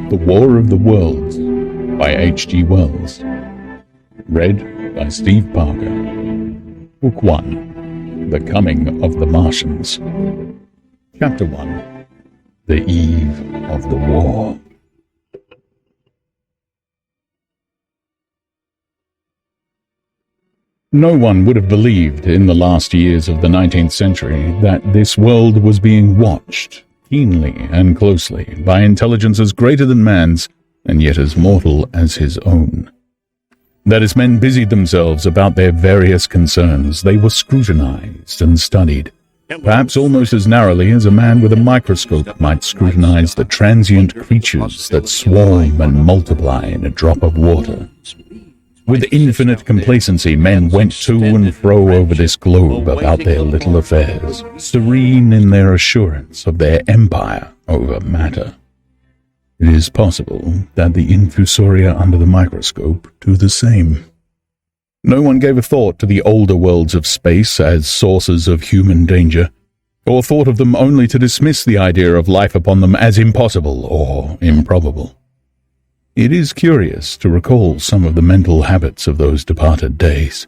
The War of the Worlds by H.G. Wells. Read by Steve Parker. Book 1. The Coming of the Martians. Chapter 1. The Eve of the War. No one would have believed in the last years of the 19th century that this world was being watched keenly and closely by intelligences greater than man's and yet as mortal as his own. That as men busied themselves about their various concerns, they were scrutinized and studied, perhaps almost as narrowly as a man with a microscope might scrutinize the transient creatures that swarm and multiply in a drop of water. With infinite complacency, men went to and fro over this globe about their little affairs, serene in their assurance of their empire over matter. It is possible that the infusoria under the microscope do the same. No one gave a thought to the older worlds of space as sources of human danger, or thought of them only to dismiss the idea of life upon them as impossible or improbable. It is curious to recall some of the mental habits of those departed days.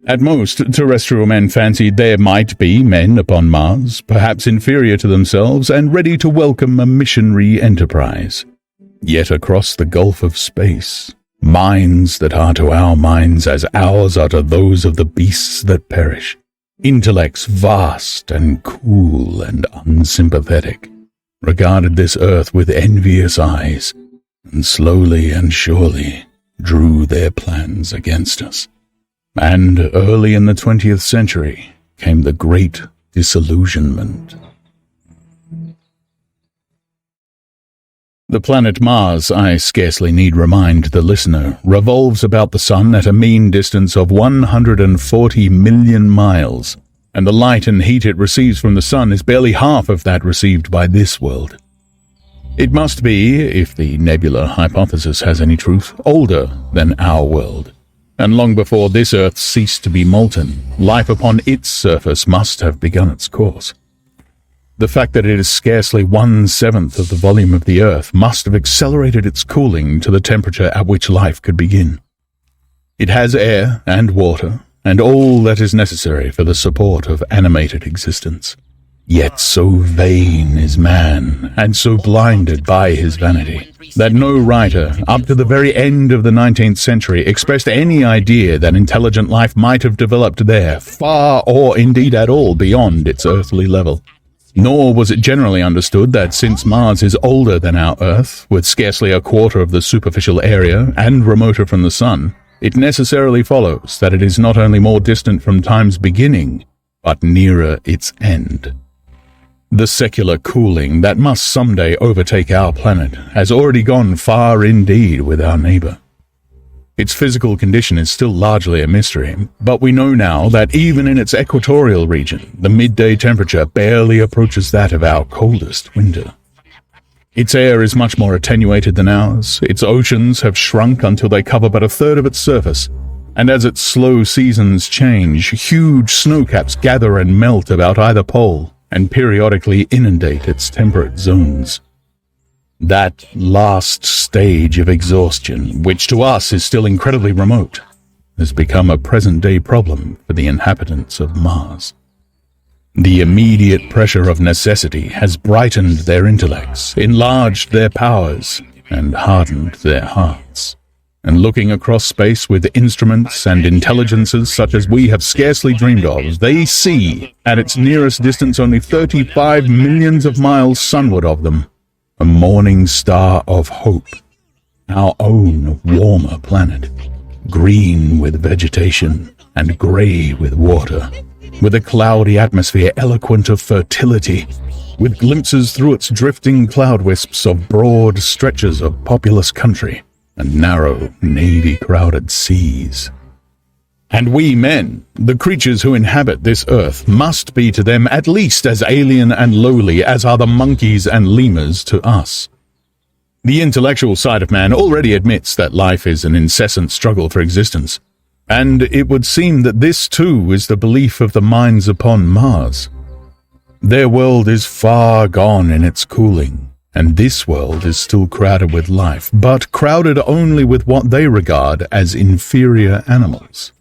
At most, terrestrial men fancied there might be men upon Mars, perhaps inferior to themselves and ready to welcome a missionary enterprise. Yet across the gulf of space, minds that are to our minds as ours are to those of the beasts that perish, intellects vast and cool and unsympathetic, regarded this earth with envious eyes, and slowly and surely drew their plans against us. And early in the 20th century came the Great Disillusionment. The planet Mars, I scarcely need remind the listener, revolves about the Sun at a mean distance of 140 million miles, and the light and heat it receives from the Sun is barely half of that received by this world. It must be, if the nebular hypothesis has any truth, older than our world, and long before this Earth ceased to be molten, life upon its surface must have begun its course. The fact that it is scarcely 1/7 of the volume of the Earth must have accelerated its cooling to the temperature at which life could begin. It has air and water, and all that is necessary for the support of animated existence. Yet so vain is man, and so blinded by his vanity, that no writer, up to the very end of the 19th century, expressed any idea that intelligent life might have developed there, far or indeed at all beyond its earthly level. Nor was it generally understood that since Mars is older than our Earth, with scarcely a quarter of the superficial area and remoter from the Sun, it necessarily follows that it is not only more distant from time's beginning, but nearer its end. The secular cooling that must someday overtake our planet has already gone far indeed with our neighbor. Its physical condition is still largely a mystery, but we know now that even in its equatorial region, the midday temperature barely approaches that of our coldest winter. Its air is much more attenuated than ours, its oceans have shrunk until they cover but a third of its surface, and as its slow seasons change, huge snowcaps gather and melt about either pole and periodically inundate its temperate zones. That last stage of exhaustion, which to us is still incredibly remote, has become a present-day problem for the inhabitants of Mars. The immediate pressure of necessity has brightened their intellects, enlarged their powers, and hardened their hearts. And looking across space with instruments and intelligences such as we have scarcely dreamed of, they see, at its nearest distance only 35 millions of miles sunward of them, a morning star of hope, our own warmer planet, green with vegetation and grey with water, with a cloudy atmosphere eloquent of fertility, with glimpses through its drifting cloud wisps of broad stretches of populous country and narrow, navy-crowded seas. And we men, the creatures who inhabit this earth, must be to them at least as alien and lowly as are the monkeys and lemurs to us. The intellectual side of man already admits that life is an incessant struggle for existence, and it would seem that this too is the belief of the minds upon Mars. Their world is far gone in its cooling, and this world is still crowded with life, but crowded only with what they regard as inferior animals.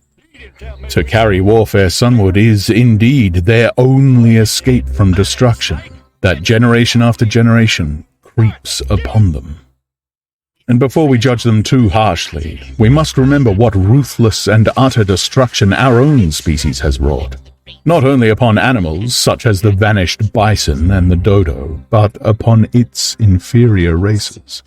To carry warfare sunward is, indeed, their only escape from destruction, that generation after generation creeps upon them. And before we judge them too harshly, we must remember what ruthless and utter destruction our own species has wrought, not only upon animals such as the vanished bison and the dodo, but upon its inferior races.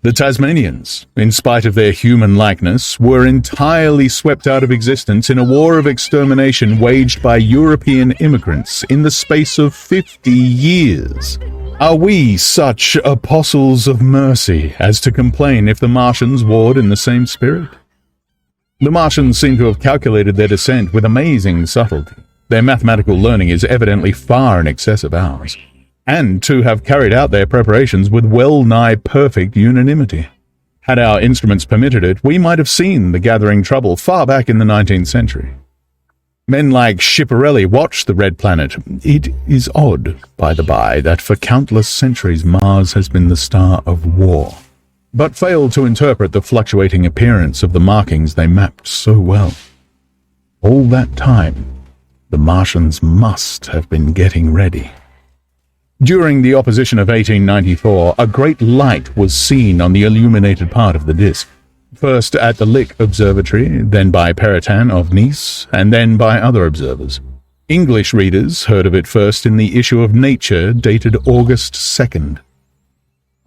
The Tasmanians, in spite of their human likeness, were entirely swept out of existence in a war of extermination waged by European immigrants in the space of 50 years. Are we such apostles of mercy as to complain if the Martians warred in the same spirit? The Martians seem to have calculated their descent with amazing subtlety. Their mathematical learning is evidently far in excess of ours, and to have carried out their preparations with well-nigh perfect unanimity. Had our instruments permitted it, we might have seen the gathering trouble far back in the 19th century. Men like Schiaparelli watched the red planet. It is odd, by the by, that for countless centuries Mars has been the star of war, but failed to interpret the fluctuating appearance of the markings they mapped so well. All that time, the Martians must have been getting ready. During the opposition of 1894, a great light was seen on the illuminated part of the disk, first at the Lick Observatory, then by Peritan of Nice, and then by other observers. English readers heard of it first in the issue of Nature dated August 2nd.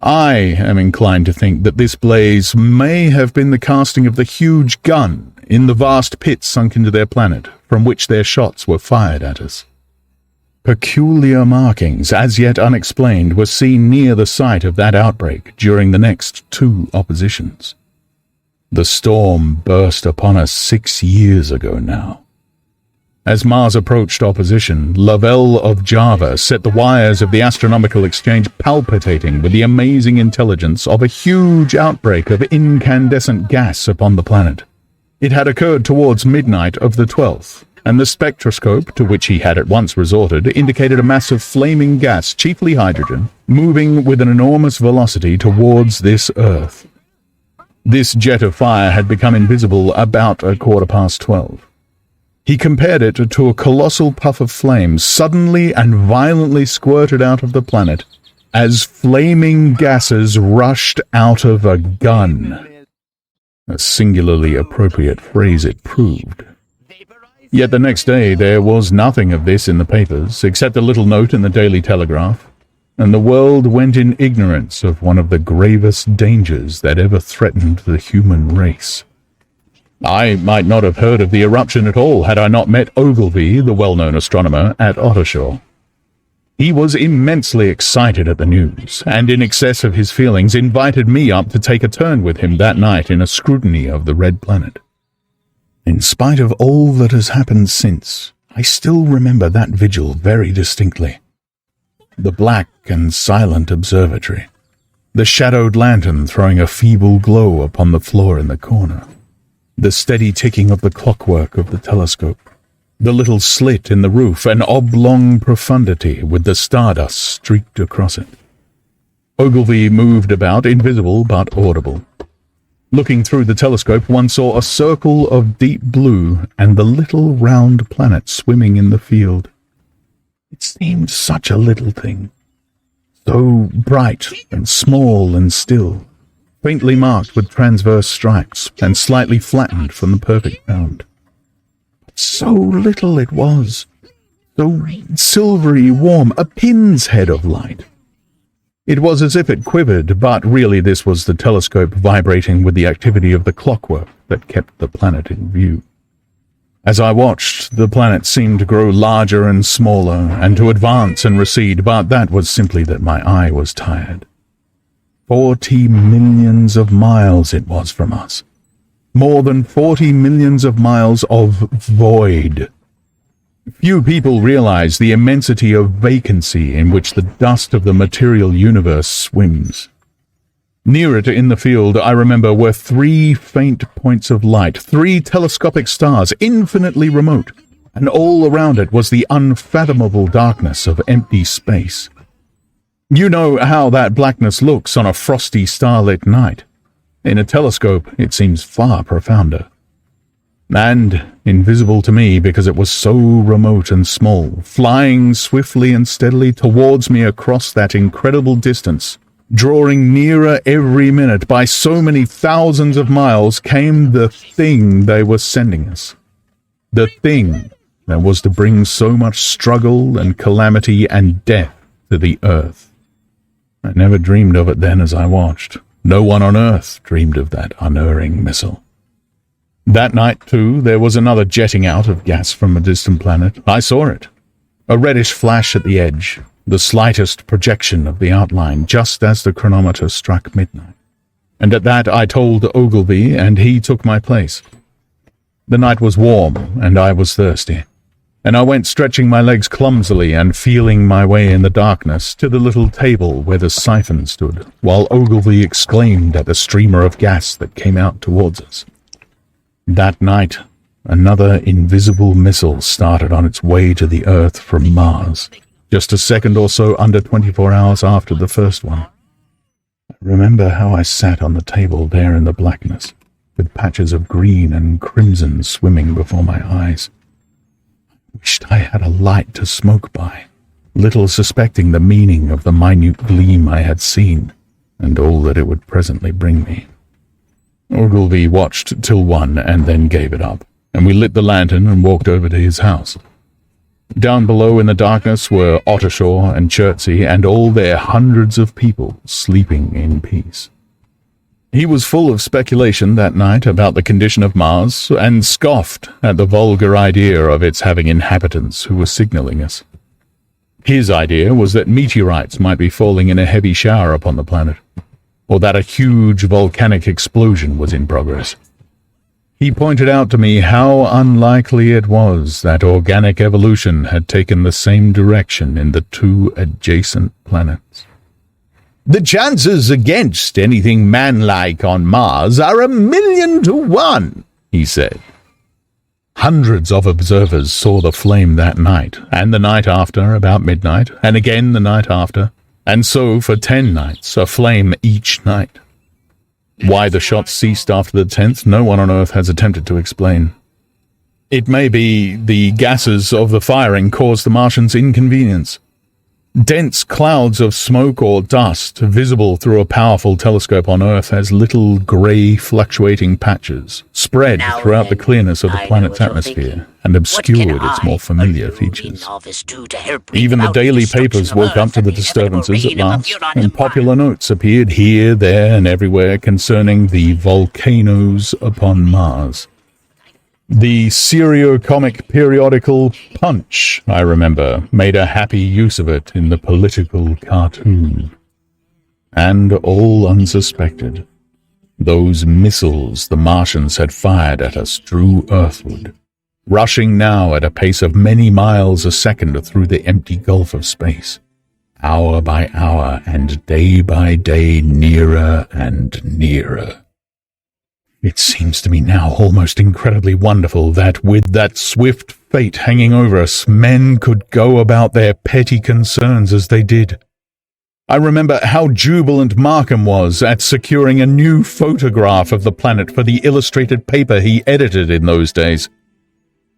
I am inclined to think that this blaze may have been the casting of the huge gun in the vast pit sunk into their planet, from which their shots were fired at us. Peculiar markings, as yet unexplained, were seen near the site of that outbreak during the next two oppositions. The storm burst upon us 6 years ago now. As Mars approached opposition, Lavelle of Java set the wires of the astronomical exchange palpitating with the amazing intelligence of a huge outbreak of incandescent gas upon the planet. It had occurred towards midnight of the 12th, and the spectroscope, to which he had at once resorted, indicated a mass of flaming gas, chiefly hydrogen, moving with an enormous velocity towards this Earth. This jet of fire had become invisible about 12:15. He compared it to a colossal puff of flame suddenly and violently squirted out of the planet as flaming gases rushed out of a gun. A singularly appropriate phrase it proved. Yet the next day there was nothing of this in the papers, except a little note in the Daily Telegraph, and the world went in ignorance of one of the gravest dangers that ever threatened the human race. I might not have heard of the eruption at all had I not met Ogilvy, the well-known astronomer, at Ottershaw. He was immensely excited at the news, and in excess of his feelings invited me up to take a turn with him that night in a scrutiny of the red planet. In spite of all that has happened since, I still remember that vigil very distinctly. The black and silent observatory, the shadowed lantern throwing a feeble glow upon the floor in the corner, the steady ticking of the clockwork of the telescope, the little slit in the roof, an oblong profundity with the stardust streaked across it. Ogilvy moved about, invisible but audible. Looking through the telescope, one saw a circle of deep blue and the little round planet swimming in the field. It seemed such a little thing, so bright and small and still, faintly marked with transverse stripes and slightly flattened from the perfect round. But so little it was, so silvery warm, a pin's head of light. It was as if it quivered, but really this was the telescope vibrating with the activity of the clockwork that kept the planet in view. As I watched, the planet seemed to grow larger and smaller, and to advance and recede, but that was simply that my eye was tired. 40 millions of miles it was from us. More than 40 millions of miles of void. Few people realize the immensity of vacancy in which the dust of the material universe swims. Near it in the field, I remember, were 3 faint points of light, 3 telescopic stars, infinitely remote, and all around it was the unfathomable darkness of empty space. You know how that blackness looks on a frosty starlit night. In a telescope, it seems far profounder. And invisible to me because it was so remote and small, flying swiftly and steadily towards me across that incredible distance, drawing nearer every minute by so many thousands of miles, came the thing they were sending us. The thing that was to bring so much struggle and calamity and death to the earth. I never dreamed of it then as I watched. No one on earth dreamed of that unerring missile. That night, too, there was another jetting out of gas from a distant planet. I saw it. A reddish flash at the edge, the slightest projection of the outline, just as the chronometer struck midnight. And at that I told Ogilvy, and he took my place. The night was warm, and I was thirsty, and I went stretching my legs clumsily and feeling my way in the darkness to the little table where the siphon stood, while Ogilvy exclaimed at the streamer of gas that came out towards us. That night, another invisible missile started on its way to the Earth from Mars, just a second or so under 24 hours after the first one. I remember how I sat on the table there in the blackness, with patches of green and crimson swimming before my eyes. I wished I had a light to smoke by, little suspecting the meaning of the minute gleam I had seen, and all that it would presently bring me. Ogilvy watched till 1 and then gave it up, and we lit the lantern and walked over to his house. Down below in the darkness were Ottershaw and Chertsey and all their hundreds of people sleeping in peace. He was full of speculation that night about the condition of Mars, and scoffed at the vulgar idea of its having inhabitants who were signaling us. His idea was that meteorites might be falling in a heavy shower upon the planet, or that a huge volcanic explosion was in progress. He pointed out to me how unlikely it was that organic evolution had taken the same direction in the 2 adjacent planets. "The chances against anything man-like on Mars are 1,000,000 to 1, he said. Hundreds of observers saw the flame that night, and the night after about midnight, and again the night after, and so for 10 nights, a flame each night. Why the shots ceased after the 10th, no one on Earth has attempted to explain. It may be the gases of the firing caused the Martians inconvenience. Dense clouds of smoke or dust, visible through a powerful telescope on Earth as little grey fluctuating patches, spread throughout the clearness of the planet's atmosphere and obscured its more familiar features. Even the daily papers woke up to the disturbances at last, and popular notes appeared here, there, and everywhere concerning the volcanoes upon Mars. The serio-comic periodical Punch, I remember, made a happy use of it in the political cartoon. And all unsuspected, those missiles the Martians had fired at us drew earthward, rushing now at a pace of many miles a second through the empty gulf of space, hour by hour and day by day, nearer and nearer. It seems to me now almost incredibly wonderful that, with that swift fate hanging over us, men could go about their petty concerns as they did. I remember how jubilant Markham was at securing a new photograph of the planet for the illustrated paper he edited in those days.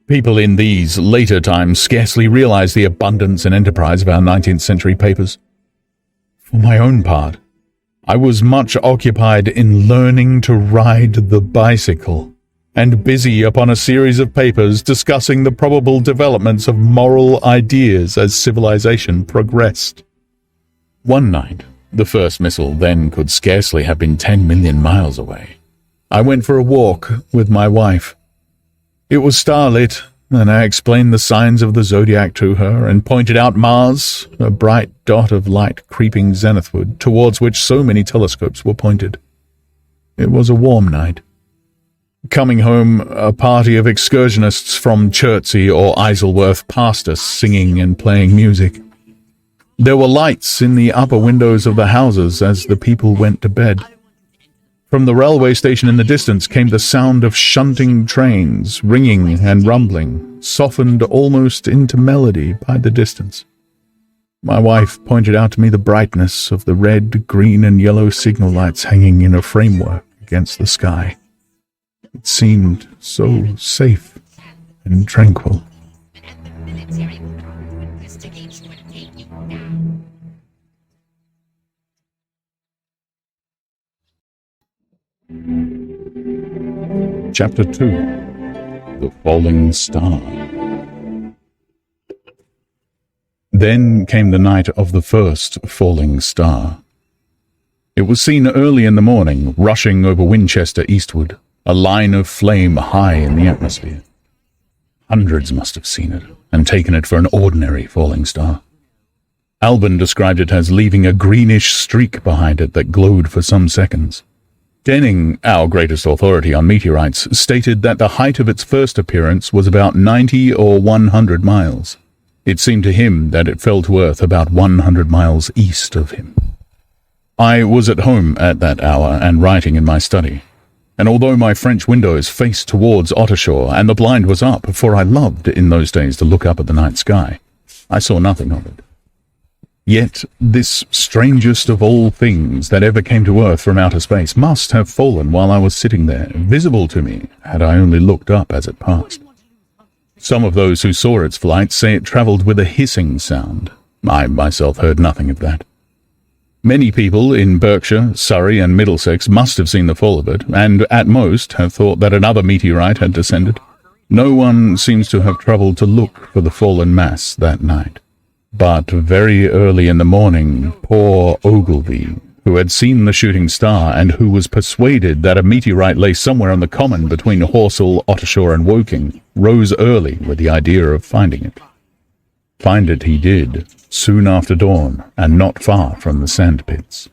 People in these later times scarcely realize the abundance and enterprise of our 19th century papers. For my own part, I was much occupied in learning to ride the bicycle, and busy upon a series of papers discussing the probable developments of moral ideas as civilization progressed. One night, the first missile then could scarcely have been 10 million miles away, I went for a walk with my wife. It was starlit, and I explained the signs of the zodiac to her and pointed out Mars, a bright dot of light creeping zenithward, towards which so many telescopes were pointed. It was a warm night. Coming home, a party of excursionists from Chertsey or Isleworth passed us, singing and playing music. There were lights in the upper windows of the houses as the people went to bed. From the railway station in the distance came the sound of shunting trains, ringing and rumbling, softened almost into melody by the distance. My wife pointed out to me the brightness of the red, green, and yellow signal lights hanging in a framework against the sky. It seemed so safe and tranquil. Chapter 2. The Falling Star. Then came the night of the first falling star. It was seen early in the morning, rushing over Winchester eastward, a line of flame high in the atmosphere. Hundreds must have seen it, and taken it for an ordinary falling star. Alban described it as leaving a greenish streak behind it that glowed for some seconds. Denning, our greatest authority on meteorites, stated that the height of its first appearance was about 90 or 100 miles. It seemed to him that it fell to Earth about 100 miles east of him. I was at home at that hour and writing in my study, and although my French windows faced towards Ottershaw and the blind was up, for I loved in those days to look up at the night sky, I saw nothing of it. Yet this strangest of all things that ever came to Earth from outer space must have fallen while I was sitting there, visible to me had I only looked up as it passed. Some of those who saw its flight say it travelled with a hissing sound. I myself heard nothing of that. Many people in Berkshire, Surrey, and Middlesex must have seen the fall of it, and at most have thought that another meteorite had descended. No one seems to have troubled to look for the fallen mass that night. But very early in the morning, poor Ogilvy, who had seen the shooting star and who was persuaded that a meteorite lay somewhere on the common between Horsell, Ottershaw, and Woking, rose early with the idea of finding it. Find it he did, soon after dawn, and not far from the sand pits.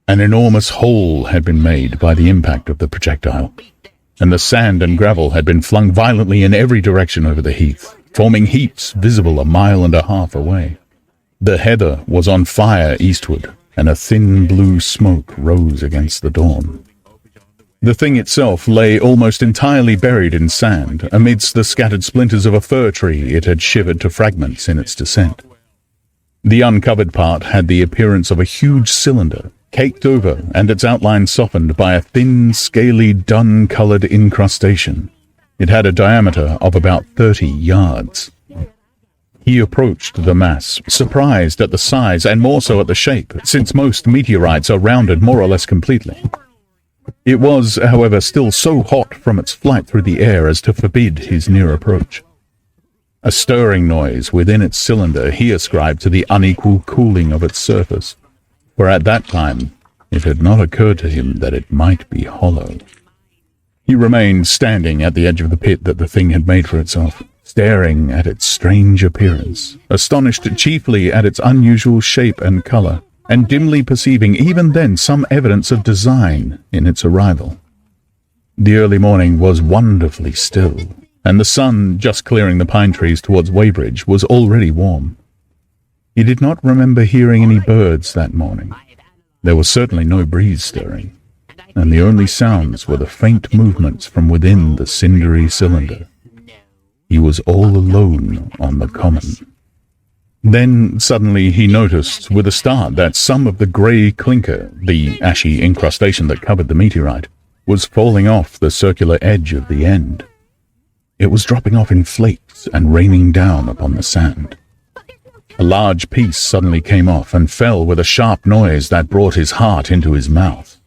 An enormous hole had been made by the impact of the projectile, and the sand and gravel had been flung violently in every direction over the heath, forming heaps visible 1.5 miles away. The heather was on fire eastward, and a thin blue smoke rose against the dawn. The thing itself lay almost entirely buried in sand, amidst the scattered splinters of a fir tree it had shivered to fragments in its descent. The uncovered part had the appearance of a huge cylinder, caked over and its outline softened by a thin, scaly, dun-coloured incrustation. It had a diameter of about 30 yards. He approached the mass, surprised at the size and more so at the shape, since most meteorites are rounded more or less completely. It was, however, still so hot from its flight through the air as to forbid his near approach. A stirring noise within its cylinder he ascribed to the unequal cooling of its surface, for at that time it had not occurred to him that it might be hollow. He remained standing at the edge of the pit that the thing had made for itself, staring at its strange appearance, astonished chiefly at its unusual shape and color, and dimly perceiving even then some evidence of design in its arrival. The early morning was wonderfully still, and the sun, just clearing the pine trees towards Weybridge, was already warm. He did not remember hearing any birds that morning. There was certainly no breeze stirring, and the only sounds were the faint movements from within the cindery cylinder. He was all alone on the common. Then suddenly he noticed with a start that some of the grey clinker, the ashy incrustation that covered the meteorite, was falling off the circular edge of the end. It was dropping off in flakes and raining down upon the sand. A large piece suddenly came off and fell with a sharp noise that brought his heart into his mouth.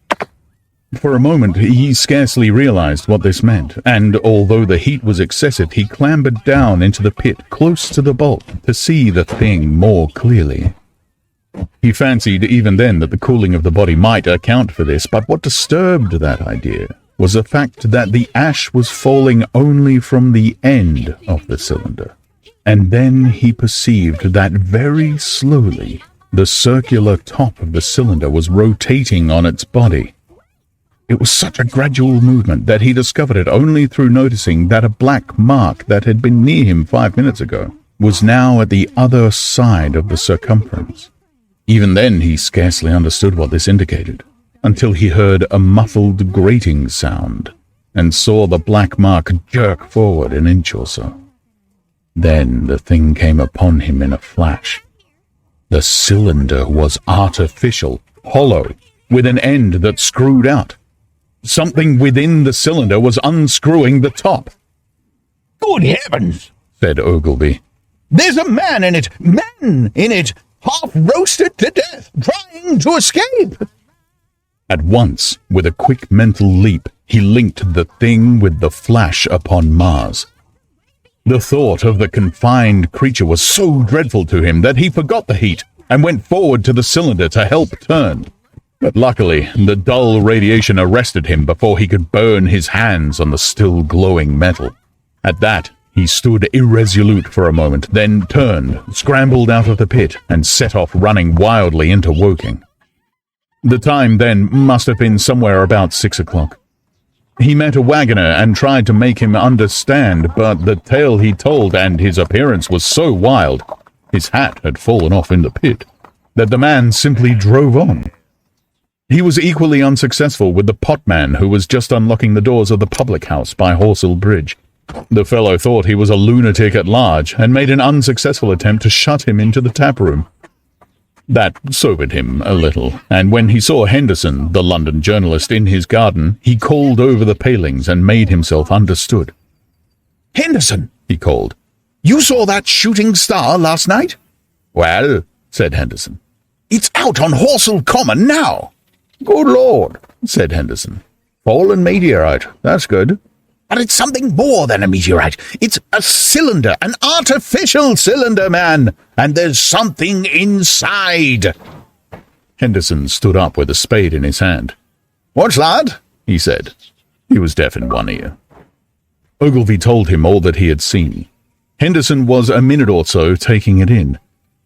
For a moment he scarcely realized what this meant, and although the heat was excessive, he clambered down into the pit close to the bolt to see the thing more clearly. He fancied even then that the cooling of the body might account for this, but what disturbed that idea was the fact that the ash was falling only from the end of the cylinder. And then he perceived that very slowly the circular top of the cylinder was rotating on its body. It was such a gradual movement that he discovered it only through noticing that a black mark that had been near him 5 minutes ago was now at the other side of the circumference. Even then he scarcely understood what this indicated, until he heard a muffled grating sound and saw the black mark jerk forward an inch or so. Then the thing came upon him in a flash. The cylinder was artificial, hollow, with an end that screwed out. Something within the cylinder was unscrewing the top. "Good heavens," said Ogilvy. "there's a man in it, half roasted to death, trying to escape." At once, with a quick mental leap, he linked the thing with the flash upon Mars. The thought of the confined creature was so dreadful to him that he forgot the heat and went forward to the cylinder to help turn. But luckily, the dull radiation arrested him before he could burn his hands on the still glowing metal. At that, he stood irresolute for a moment, then turned, scrambled out of the pit, and set off running wildly into Woking. The time then must have been somewhere about 6 o'clock. He met a wagoner and tried to make him understand, but the tale he told and his appearance was so wild, his hat had fallen off in the pit, that the man simply drove on. He was equally unsuccessful with the potman who was just unlocking the doors of the public house by Horsell Bridge. The fellow thought he was a lunatic at large and made an unsuccessful attempt to shut him into the tap room. That sobered him a little, and when he saw Henderson, the London journalist, in his garden, he called over the palings and made himself understood. "Henderson," he called, "you saw that shooting star last night?" "Well," said Henderson, "it's out on Horsell Common now." "Good Lord," said Henderson. "Fallen meteorite, that's good." "But it's something more than a meteorite. It's a cylinder, an artificial cylinder, man, and there's something inside." Henderson stood up with a spade in his hand. "What's that?" he said. He was deaf in one ear. Ogilvy told him all that he had seen. Henderson was a minute or so taking it in.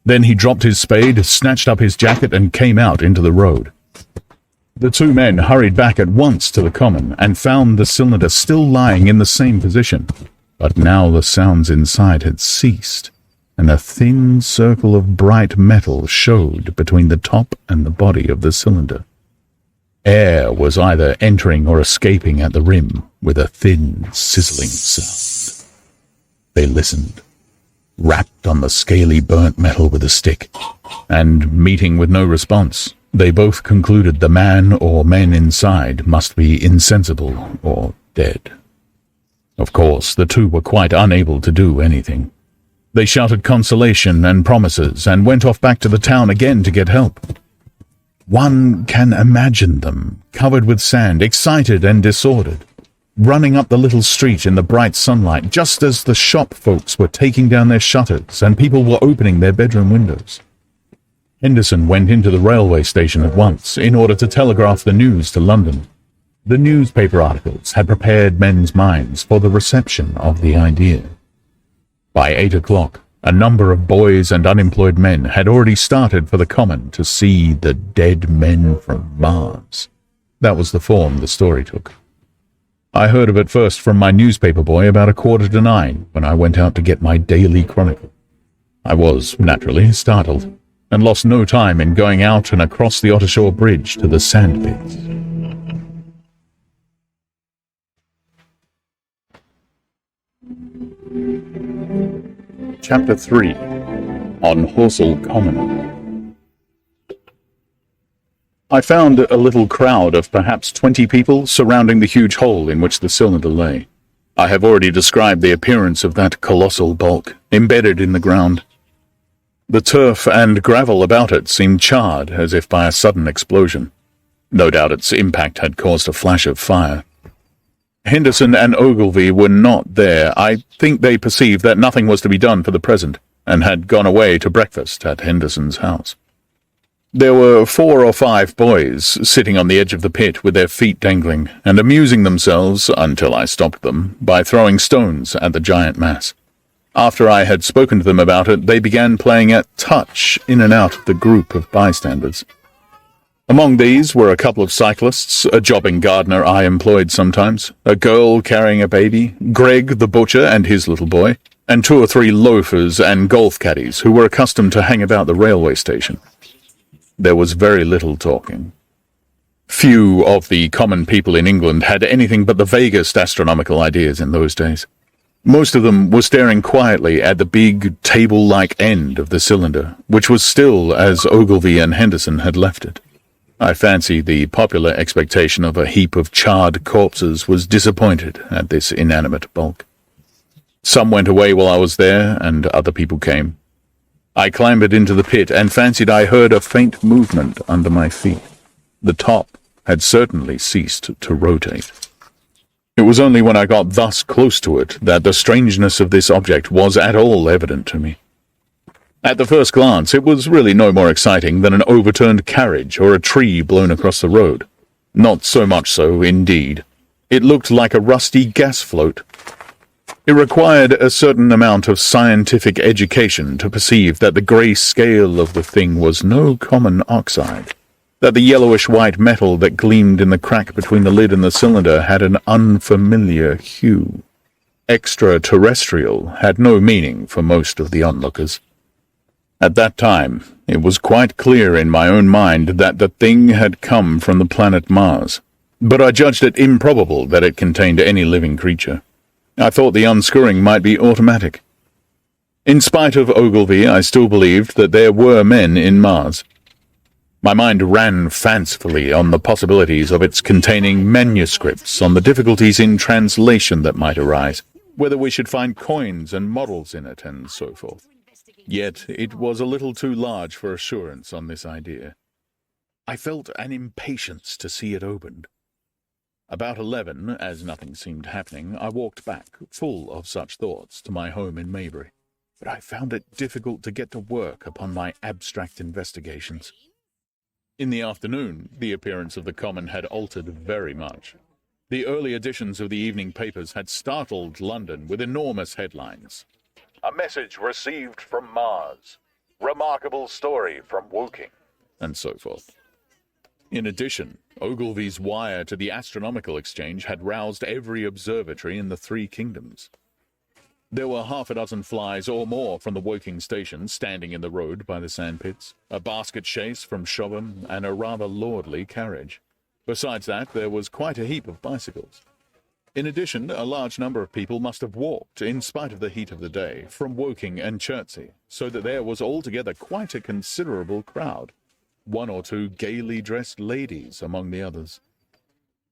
Then he dropped his spade, snatched up his jacket, and came out into the road. The two men hurried back at once to the common and found the cylinder still lying in the same position, but now the sounds inside had ceased, and a thin circle of bright metal showed between the top and the body of the cylinder. Air was either entering or escaping at the rim with a thin, sizzling sound. They listened, rapped on the scaly burnt metal with a stick, and, meeting with no response, they both concluded the man or men inside must be insensible or dead. Of course, the two were quite unable to do anything. They shouted consolation and promises and went off back to the town again to get help. One can imagine them, covered with sand, excited and disordered, running up the little street in the bright sunlight just as the shop folks were taking down their shutters and people were opening their bedroom windows. Henderson went into the railway station at once in order to telegraph the news to London. The newspaper articles had prepared men's minds for the reception of the idea. By 8 o'clock, a number of boys and unemployed men had already started for the common to see the dead men from Mars. That was the form the story took. I heard of it first from my newspaper boy about 9:15 when I went out to get my daily chronicle. I was, naturally, startled, and lost no time in going out and across the Ottershore Bridge to the sandpits. Chapter 3. On Horsell Common. I found a little crowd of perhaps 20 people surrounding the huge hole in which the cylinder lay. I have already described the appearance of that colossal bulk, embedded in the ground. The turf and gravel about it seemed charred as if by a sudden explosion. No doubt its impact had caused a flash of fire. Henderson and Ogilvy were not there. I think they perceived that nothing was to be done for the present, and had gone away to breakfast at Henderson's house. There were 4 or 5 boys sitting on the edge of the pit with their feet dangling, and amusing themselves, until I stopped them, by throwing stones at the giant mass. After I had spoken to them about it, they began playing at touch in and out of the group of bystanders. Among these were a couple of cyclists, a jobbing gardener I employed sometimes, a girl carrying a baby, Greg the butcher and his little boy, and 2 or 3 loafers and golf caddies who were accustomed to hang about the railway station. There was very little talking. Few of the common people in England had anything but the vaguest astronomical ideas in those days. Most of them were staring quietly at the big table-like end of the cylinder, which was still as Ogilvy and Henderson had left it. I fancy the popular expectation of a heap of charred corpses was disappointed at this inanimate bulk. Some went away while I was there, and other people came. I clambered into the pit and fancied I heard a faint movement under my feet. The top had certainly ceased to rotate. It was only when I got thus close to it that the strangeness of this object was at all evident to me. At the first glance, it was really no more exciting than an overturned carriage or a tree blown across the road. Not so much so, indeed. It looked like a rusty gas float. It required a certain amount of scientific education to perceive that the grey scale of the thing was no common oxide, that the yellowish-white metal that gleamed in the crack between the lid and the cylinder had an unfamiliar hue. Extraterrestrial had no meaning for most of the onlookers. At that time, it was quite clear in my own mind that the thing had come from the planet Mars, but I judged it improbable that it contained any living creature. I thought the unscrewing might be automatic. In spite of Ogilvy, I still believed that there were men in Mars. My mind ran fancifully on the possibilities of its containing manuscripts, on the difficulties in translation that might arise, whether we should find coins and models in it, and so forth. Yet it was a little too large for assurance on this idea. I felt an impatience to see it opened. About 11, as nothing seemed happening, I walked back, full of such thoughts, to my home in Maybury, but I found it difficult to get to work upon my abstract investigations. In the afternoon, the appearance of the common had altered very much. The early editions of the evening papers had startled London with enormous headlines. "A message received from Mars. Remarkable story from Woking," and so forth. In addition, Ogilvy's wire to the Astronomical Exchange had roused every observatory in the 3 kingdoms. There were 6 flies or more from the Woking station standing in the road by the sandpits, a basket chaise from Shobham, and a rather lordly carriage. Besides that, there was quite a heap of bicycles. In addition, a large number of people must have walked, in spite of the heat of the day, from Woking and Chertsey, so that there was altogether quite a considerable crowd, 1 or 2 gaily dressed ladies among the others.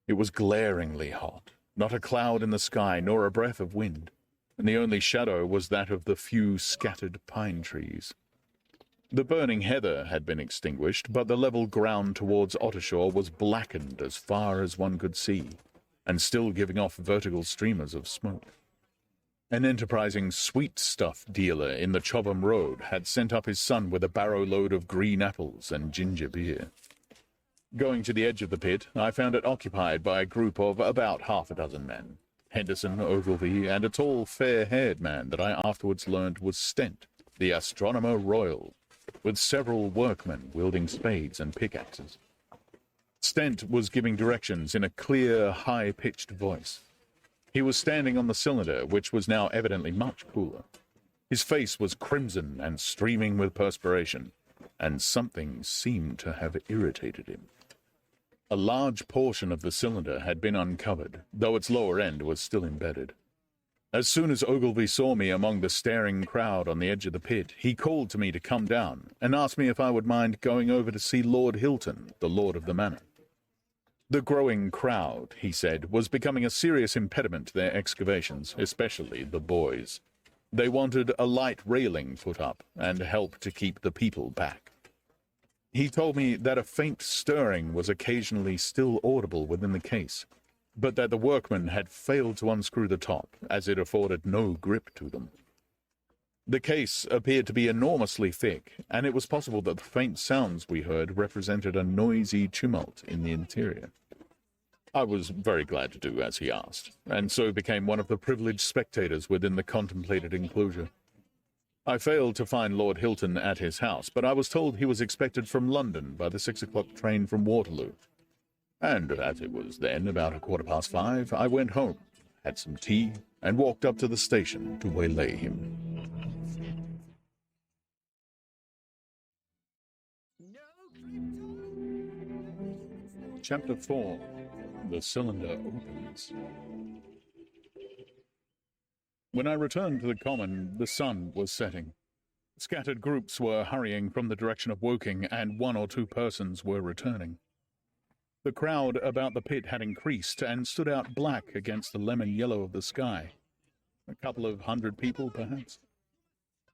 It was glaringly hot, not a cloud in the sky nor a breath of wind, and the only shadow was that of the few scattered pine trees. The burning heather had been extinguished, but the level ground towards Ottershore was blackened as far as one could see, and still giving off vertical streamers of smoke. An enterprising sweet-stuff dealer in the Chobham Road had sent up his son with a barrow-load of green apples and ginger beer. Going to the edge of the pit, I found it occupied by a group of about half a dozen men. Henderson, Ogilvy, and a tall, fair-haired man that I afterwards learned was Stent, the astronomer royal, with several workmen wielding spades and pickaxes. Stent was giving directions in a clear, high-pitched voice. He was standing on the cylinder, which was now evidently much cooler. His face was crimson and streaming with perspiration, and something seemed to have irritated him. A large portion of the cylinder had been uncovered, though its lower end was still embedded. As soon as Ogilvy saw me among the staring crowd on the edge of the pit, he called to me to come down and asked me if I would mind going over to see Lord Hilton, the lord of the manor. The growing crowd, he said, was becoming a serious impediment to their excavations, especially the boys. They wanted a light railing put up and help to keep the people back. He told me that a faint stirring was occasionally still audible within the case, but that the workmen had failed to unscrew the top, as it afforded no grip to them. The case appeared to be enormously thick, and it was possible that the faint sounds we heard represented a noisy tumult in the interior. I was very glad to do as he asked, and so became one of the privileged spectators within the contemplated enclosure. I failed to find Lord Hilton at his house, but I was told he was expected from London by the 6 o'clock train from Waterloo. And as it was then about 5:15, I went home, had some tea, and walked up to the station to waylay him. Chapter 4. The Cylinder Opens. When I returned to the common, the sun was setting. Scattered groups were hurrying from the direction of Woking, and 1 or 2 persons were returning. The crowd about the pit had increased and stood out black against the lemon yellow of the sky. A couple of 100 people, perhaps.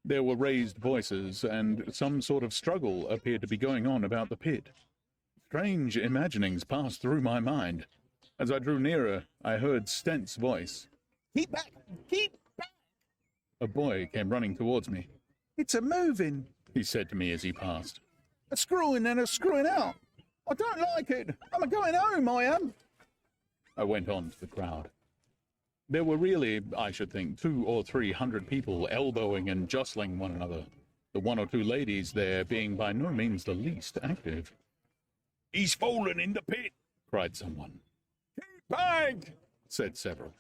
There were raised voices, and some sort of struggle appeared to be going on about the pit. Strange imaginings passed through my mind. As I drew nearer, I heard Stent's voice. Keep back! Keep back! A boy came running towards me. It's a moving, he said to me as he passed. a screwing and a screwing out. I don't like it. I'm a-going home, I am. I went on to the crowd. There were really, I should think, 200 or 300 people elbowing and jostling one another, the 1 or 2 ladies there being by no means the least active. He's fallen in the pit, cried someone. Keep back, said several.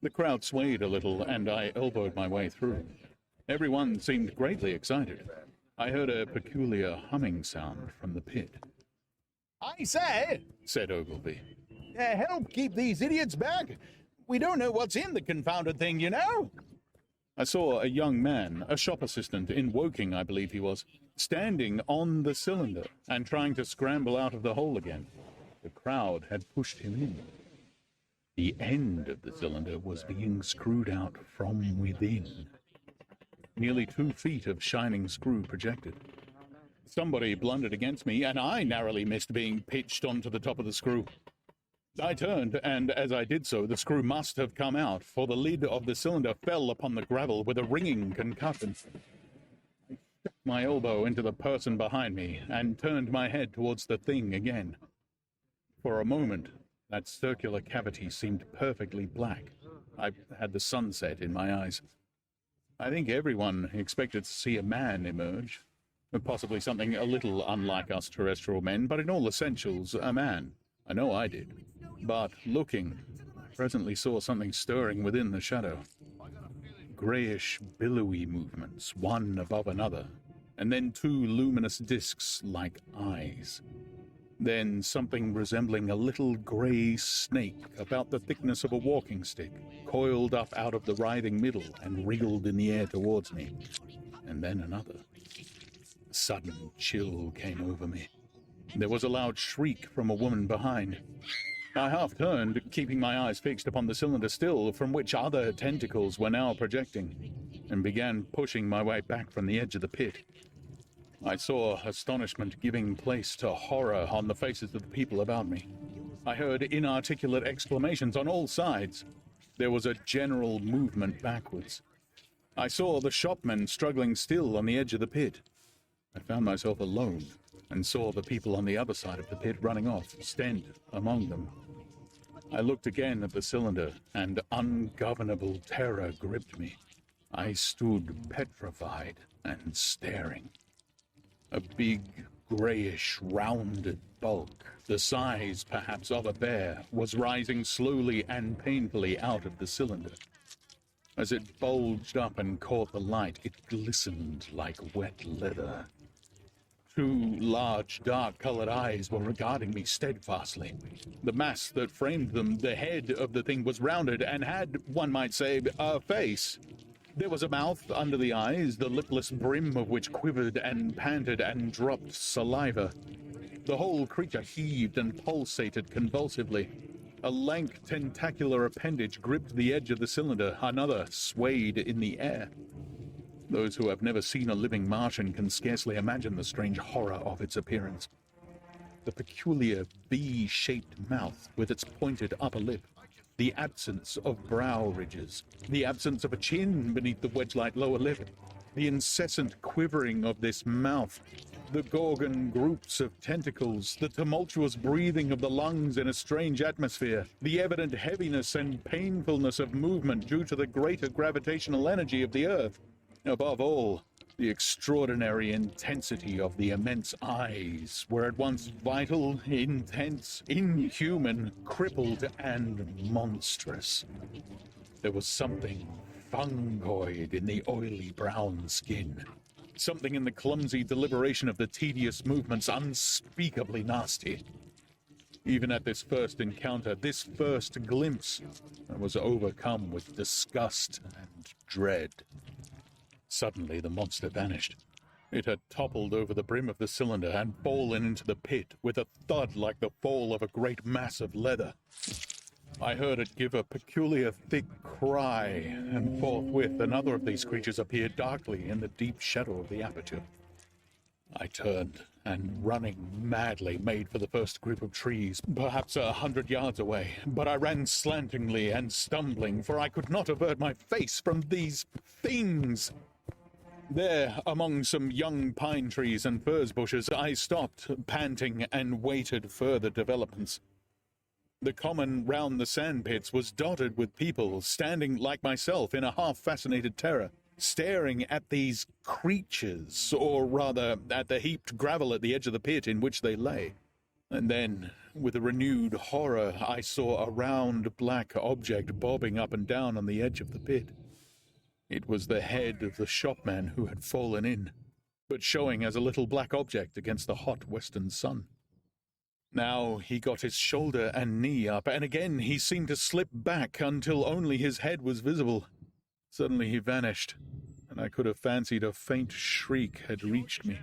The crowd swayed a little, and I elbowed my way through. Everyone seemed greatly excited. I heard a peculiar humming sound from the pit. I say, said Ogilvy. Help keep these idiots back. We don't know what's in the confounded thing, you know. I saw a young man, a shop assistant in Woking, I believe he was, standing on the cylinder and trying to scramble out of the hole again. The crowd had pushed him in. The end of the cylinder was being screwed out from within. Nearly 2 feet of shining screw projected. Somebody blundered against me, and I narrowly missed being pitched onto the top of the screw. I turned, and as I did so, the screw must have come out, for the lid of the cylinder fell upon the gravel with a ringing concussion. I stuck my elbow into the person behind me, and turned my head towards the thing again. For a moment, that circular cavity seemed perfectly black. I had the sunset in my eyes. I think everyone expected to see a man emerge, possibly something a little unlike us terrestrial men, but in all essentials, a man. I know I did. But looking, I presently saw something stirring within the shadow. Greyish, billowy movements, one above another, and then 2 luminous discs like eyes. Then something resembling a little grey snake about the thickness of a walking stick, coiled up out of the writhing middle and wriggled in the air towards me. And then another. A sudden chill came over me. There was a loud shriek from a woman behind. I half turned, keeping my eyes fixed upon the cylinder still, from which other tentacles were now projecting, and began pushing my way back from the edge of the pit. I saw astonishment giving place to horror on the faces of the people about me. I heard inarticulate exclamations on all sides. There was a general movement backwards. I saw the shopmen struggling still on the edge of the pit. I found myself alone, and saw the people on the other side of the pit running off, Stent among them. I looked again at the cylinder, and ungovernable terror gripped me. I stood petrified and staring. A big, greyish, rounded bulk, the size, perhaps, of a bear, was rising slowly and painfully out of the cylinder. As it bulged up and caught the light, it glistened like wet leather. Two large, dark-colored eyes were regarding me steadfastly. The mass that framed them, the head of the thing, was rounded and had, one might say, a face. There was a mouth under the eyes, the lipless brim of which quivered and panted and dropped saliva. The whole creature heaved and pulsated convulsively. A lank, tentacular appendage gripped the edge of the cylinder, another swayed in the air. Those who have never seen a living Martian can scarcely imagine the strange horror of its appearance. The peculiar V-shaped mouth with its pointed upper lip, the absence of brow ridges, the absence of a chin beneath the wedge-like lower lip, the incessant quivering of this mouth, the Gorgon groups of tentacles, the tumultuous breathing of the lungs in a strange atmosphere, the evident heaviness and painfulness of movement due to the greater gravitational energy of the Earth. Above all, the extraordinary intensity of the immense eyes were at once vital, intense, inhuman, crippled, and monstrous. There was something fungoid in the oily brown skin, something in the clumsy deliberation of the tedious movements unspeakably nasty. Even at this first encounter, this first glimpse, I was overcome with disgust and dread. Suddenly the monster vanished. It had toppled over the brim of the cylinder and fallen into the pit with a thud like the fall of a great mass of leather. I heard it give a peculiar thick cry, and forthwith another of these creatures appeared darkly in the deep shadow of the aperture. I turned, and running madly made for the first group of trees, perhaps 100 yards away, but I ran slantingly and stumbling, for I could not avert my face from these things. There, among some young pine trees and furze bushes, I stopped, panting, and waited further developments. The common round the sand pits was dotted with people, standing like myself in a half-fascinated terror, staring at these creatures, or rather, at the heaped gravel at the edge of the pit in which they lay. And then, with a renewed horror, I saw a round black object bobbing up and down on the edge of the pit. It was the head of the shopman who had fallen in, but showing as a little black object against the hot western sun. Now he got his shoulder and knee up, and again he seemed to slip back until only his head was visible. Suddenly he vanished, and I could have fancied a faint shriek had reached me.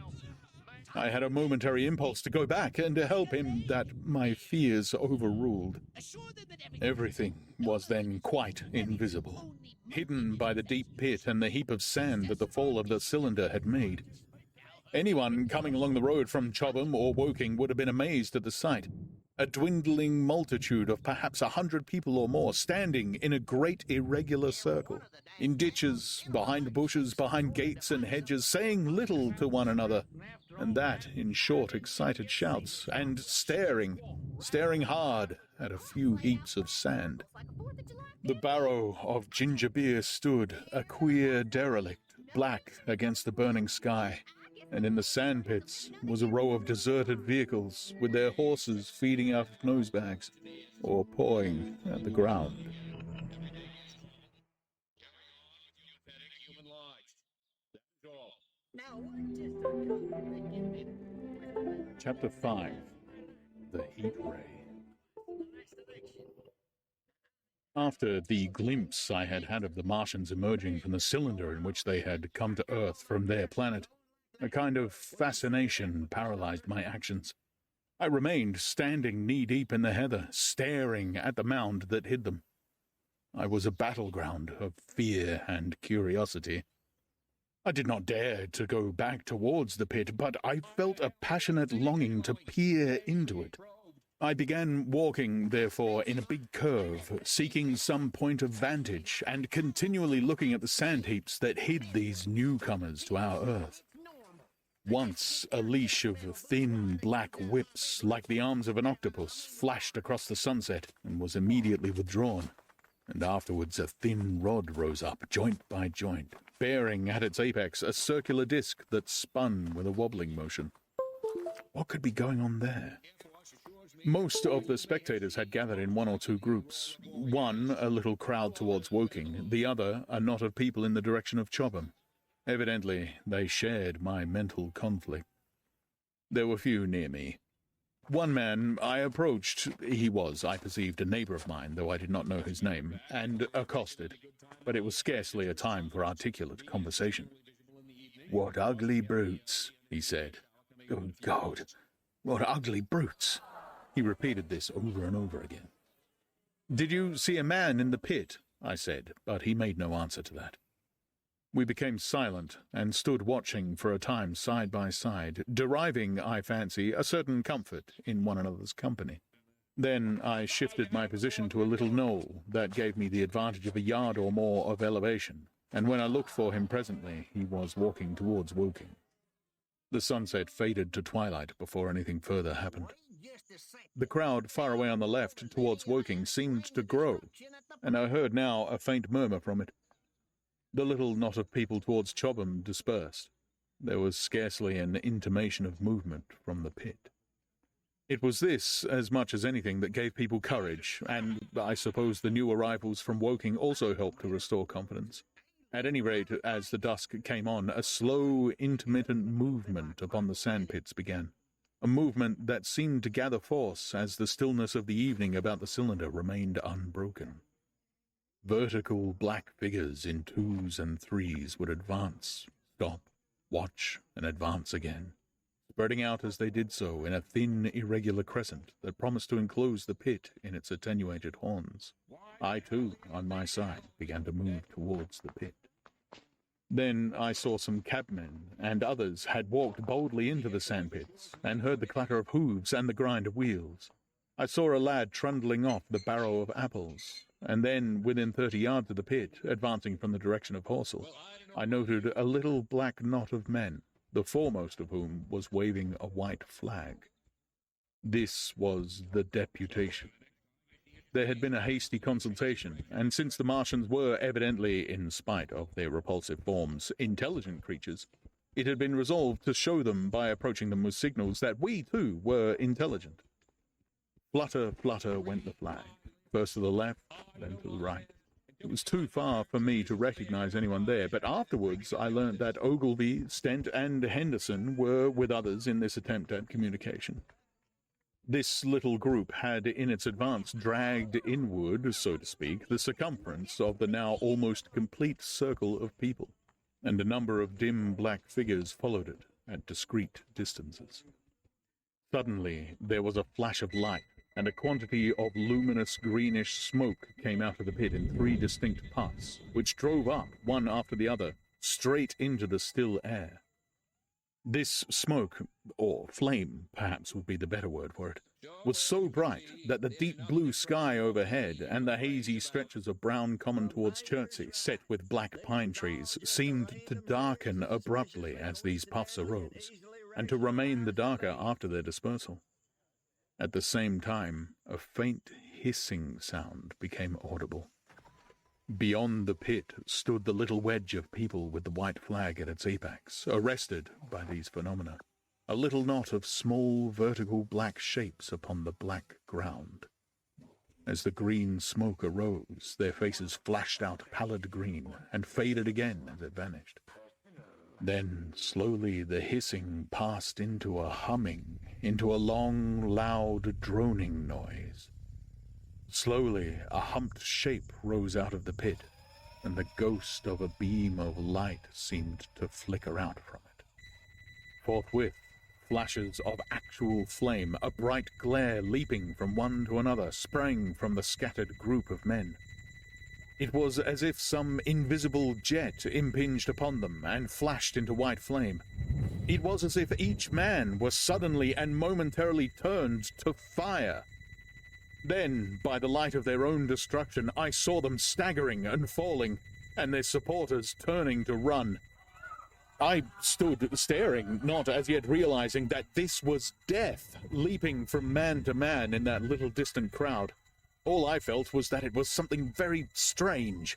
I had a momentary impulse to go back and to help him that my fears overruled. Everything was then quite invisible, hidden by the deep pit and the heap of sand that the fall of the cylinder had made. Anyone coming along the road from Chobham or Woking would have been amazed at the sight. A dwindling multitude of perhaps 100 people or more standing in a great irregular circle, in ditches, behind bushes, behind gates and hedges, saying little to one another, and that in short, excited shouts, and staring hard at a few heaps of sand. The barrow of ginger beer stood, a queer derelict, black against the burning sky, and in the sandpits was a row of deserted vehicles with their horses feeding out of nosebags or pawing at the ground. Chapter 5. The Heat Ray. After the glimpse I had had of the Martians emerging from the cylinder in which they had come to Earth from their planet, a kind of fascination paralyzed my actions. I remained standing knee-deep in the heather, staring at the mound that hid them. I was a battleground of fear and curiosity. I did not dare to go back towards the pit, but I felt a passionate longing to peer into it. I began walking, therefore, in a big curve, seeking some point of vantage, and continually looking at the sand heaps that hid these newcomers to our Earth. Once a leash of thin black whips, like the arms of an octopus, flashed across the sunset and was immediately withdrawn. And afterwards a thin rod rose up, joint by joint, bearing at its apex a circular disc that spun with a wobbling motion. What could be going on there? Most of the spectators had gathered in one or two groups. One, a little crowd towards Woking, the other, a knot of people in the direction of Chobham. Evidently, they shared my mental conflict. There were few near me. One man I approached, he was, I perceived, a neighbour of mine, though I did not know his name, and accosted, but it was scarcely a time for articulate conversation. "What ugly brutes," he said. "Good God, what ugly brutes." He repeated this over and over again. "Did you see a man in the pit?" I said, but he made no answer to that. We became silent and stood watching for a time side by side, deriving, I fancy, a certain comfort in one another's company. Then I shifted my position to a little knoll that gave me the advantage of a yard or more of elevation, and when I looked for him presently, he was walking towards Woking. The sunset faded to twilight before anything further happened. The crowd far away on the left towards Woking seemed to grow, and I heard now a faint murmur from it. The little knot of people towards Chobham dispersed. There was scarcely an intimation of movement from the pit. It was this, as much as anything, that gave people courage, and I suppose the new arrivals from Woking also helped to restore confidence. At any rate, as the dusk came on, a slow, intermittent movement upon the sandpits began, a movement that seemed to gather force as the stillness of the evening about the cylinder remained unbroken. Vertical black figures in twos and threes would advance, stop, watch, and advance again, spreading out as they did so in a thin, irregular crescent that promised to enclose the pit in its attenuated horns. I, too, on my side, began to move towards the pit. Then I saw some cabmen, and others had walked boldly into the sandpits, and heard the clatter of hooves and the grind of wheels. I saw a lad trundling off the barrow of apples, and then, within 30 yards of the pit, advancing from the direction of Horsell, I noted a little black knot of men, the foremost of whom was waving a white flag. This was the deputation. There had been a hasty consultation, and since the Martians were evidently, in spite of their repulsive forms, intelligent creatures, it had been resolved to show them by approaching them with signals that we, too, were intelligent. Flutter, flutter went the flag, first to the left, then to the right. It was too far for me to recognize anyone there, but afterwards I learnt that Ogilvy, Stent, and Henderson were with others in this attempt at communication. This little group had in its advance dragged inward, so to speak, the circumference of the now almost complete circle of people, and a number of dim black figures followed it at discreet distances. Suddenly there was a flash of light, and a quantity of luminous greenish smoke came out of the pit in 3 distinct puffs, which drove up, one after the other, straight into the still air. This smoke, or flame, perhaps would be the better word for it, was so bright that the deep blue sky overhead and the hazy stretches of brown common towards Chertsey, set with black pine trees, seemed to darken abruptly as these puffs arose, and to remain the darker after their dispersal. At the same time, a faint hissing sound became audible. Beyond the pit stood the little wedge of people with the white flag at its apex, arrested by these phenomena, a little knot of small vertical black shapes upon the black ground. As the green smoke arose, their faces flashed out pallid green and faded again as it vanished. Then, slowly, the hissing passed into a humming, into a long, loud, droning noise. Slowly, a humped shape rose out of the pit, and the ghost of a beam of light seemed to flicker out from it. Forthwith, flashes of actual flame, a bright glare leaping from one to another, sprang from the scattered group of men. It was as if some invisible jet impinged upon them and flashed into white flame. It was as if each man was suddenly and momentarily turned to fire. Then, by the light of their own destruction, I saw them staggering and falling, and their supporters turning to run. I stood staring, not as yet realizing that this was death, leaping from man to man in that little distant crowd. All I felt was that it was something very strange.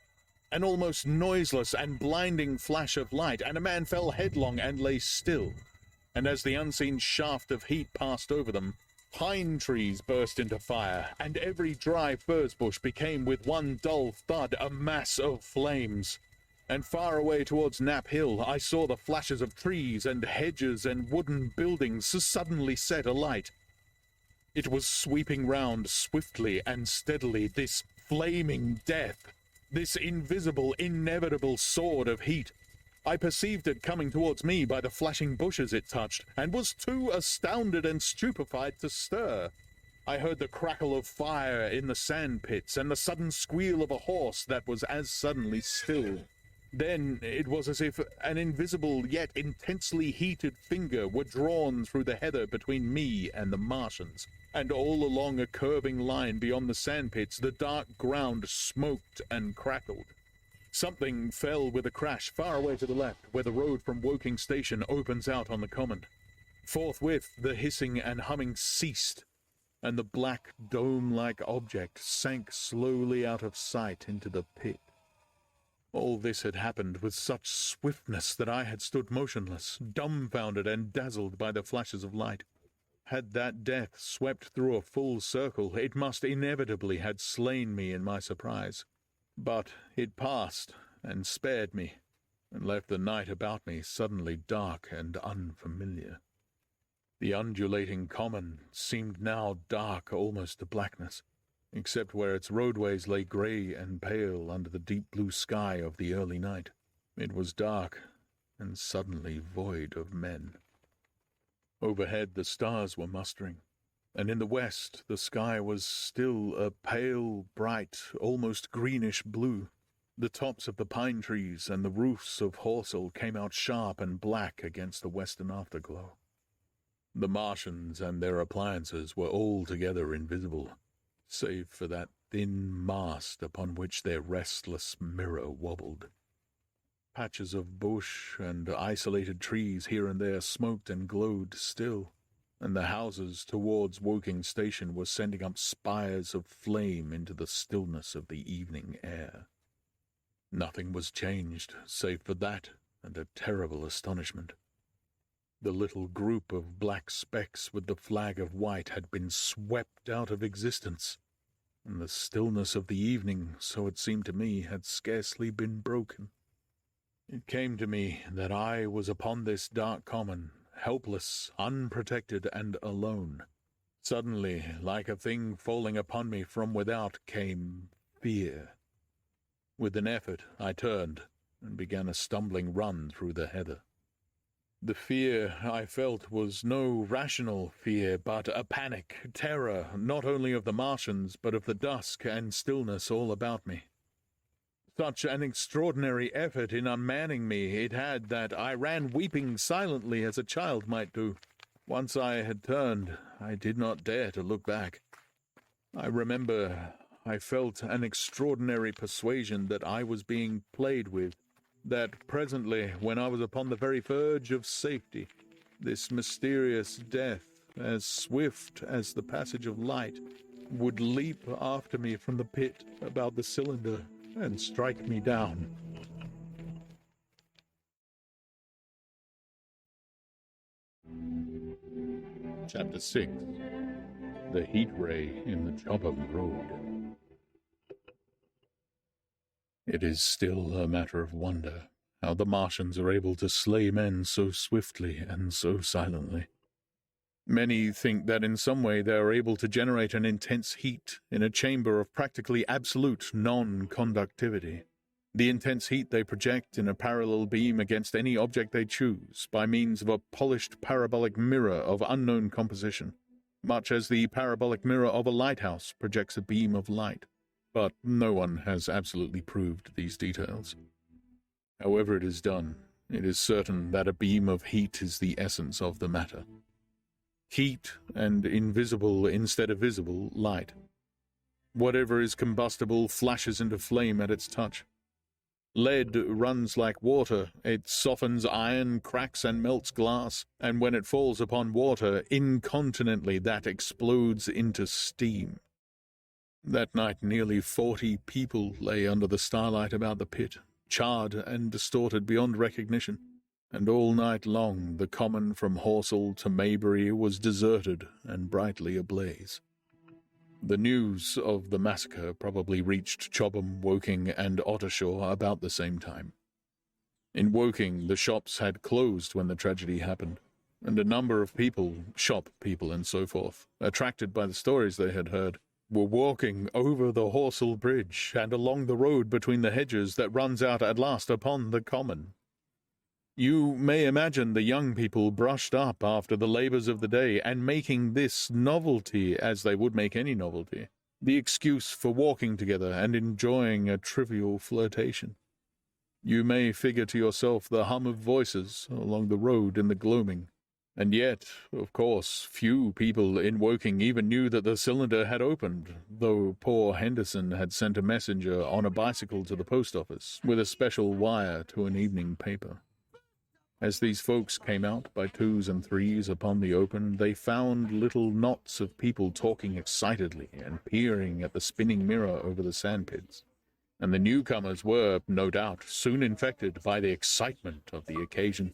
An almost noiseless and blinding flash of light, and a man fell headlong and lay still. And as the unseen shaft of heat passed over them, pine trees burst into fire, and every dry furze bush became with one dull thud a mass of flames. And far away towards Knapp Hill I saw the flashes of trees and hedges and wooden buildings suddenly set alight. It was sweeping round swiftly and steadily, this flaming death, this invisible, inevitable sword of heat. I perceived it coming towards me by the flashing bushes it touched, and was too astounded and stupefied to stir. I heard the crackle of fire in the sand pits, and the sudden squeal of a horse that was as suddenly still. Then it was as if an invisible yet intensely heated finger were drawn through the heather between me and the Martians, and all along a curving line beyond the sandpits the dark ground smoked and crackled. Something fell with a crash far away to the left, where the road from Woking Station opens out on the common. Forthwith the hissing and humming ceased, and the black dome-like object sank slowly out of sight into the pit. All this had happened with such swiftness that I had stood motionless, dumbfounded and dazzled by the flashes of light. Had that death swept through a full circle, it must inevitably have slain me in my surprise. But it passed and spared me, and left the night about me suddenly dark and unfamiliar. The undulating common seemed now dark almost to blackness, except where its roadways lay grey and pale under the deep blue sky of the early night. It was dark and suddenly void of men. Overhead the stars were mustering, and in the west the sky was still a pale, bright, almost greenish blue. The tops of the pine trees and the roofs of Horsell came out sharp and black against the western afterglow. The Martians and their appliances were altogether invisible, save for that thin mast upon which their restless mirror wobbled. Patches of bush and isolated trees here and there smoked and glowed still, and the houses towards Woking Station were sending up spires of flame into the stillness of the evening air. Nothing was changed, save for that and a terrible astonishment. The little group of black specks with the flag of white had been swept out of existence, and the stillness of the evening, so it seemed to me, had scarcely been broken. It came to me that I was upon this dark common, helpless, unprotected, and alone. Suddenly, like a thing falling upon me from without, came fear. With an effort, I turned and began a stumbling run through the heather. The fear I felt was no rational fear, but a panic, terror, not only of the Martians, but of the dusk and stillness all about me. Such an extraordinary effort in unmanning me it had that I ran weeping silently as a child might do. Once I had turned, I did not dare to look back. I remember I felt an extraordinary persuasion that I was being played with, that presently, when I was upon the very verge of safety, this mysterious death, as swift as the passage of light, would leap after me from the pit about the cylinder and strike me down. Chapter 6. The Heat Ray in the Chobham Road. It is still a matter of wonder how the Martians are able to slay men so swiftly and so silently. Many think that in some way they are able to generate an intense heat in a chamber of practically absolute non-conductivity. The intense heat they project in a parallel beam against any object they choose by means of a polished parabolic mirror of unknown composition, much as the parabolic mirror of a lighthouse projects a beam of light. But no one has absolutely proved these details. However it is done, it is certain that a beam of heat is the essence of the matter. Heat and invisible instead of visible light. Whatever is combustible flashes into flame at its touch. Lead runs like water. It softens iron, cracks and melts glass, and when it falls upon water, incontinently that explodes into steam. That night nearly 40 people lay under the starlight about the pit, charred and distorted beyond recognition, and all night long the common from Horsell to Maybury was deserted and brightly ablaze. The news of the massacre probably reached Chobham, Woking, and Ottershaw about the same time. In Woking, the shops had closed when the tragedy happened, and a number of people, shop people and so forth, attracted by the stories they had heard, were walking over the Horsell Bridge and along the road between the hedges that runs out at last upon the common. You may imagine the young people brushed up after the labours of the day and making this novelty, as they would make any novelty, the excuse for walking together and enjoying a trivial flirtation. You may figure to yourself the hum of voices along the road in the gloaming, and yet, of course, few people in Woking even knew that the cylinder had opened, though poor Henderson had sent a messenger on a bicycle to the post office with a special wire to an evening paper. As these folks came out by twos and threes upon the open, they found little knots of people talking excitedly and peering at the spinning mirror over the sandpits, and the newcomers were, no doubt, soon infected by the excitement of the occasion.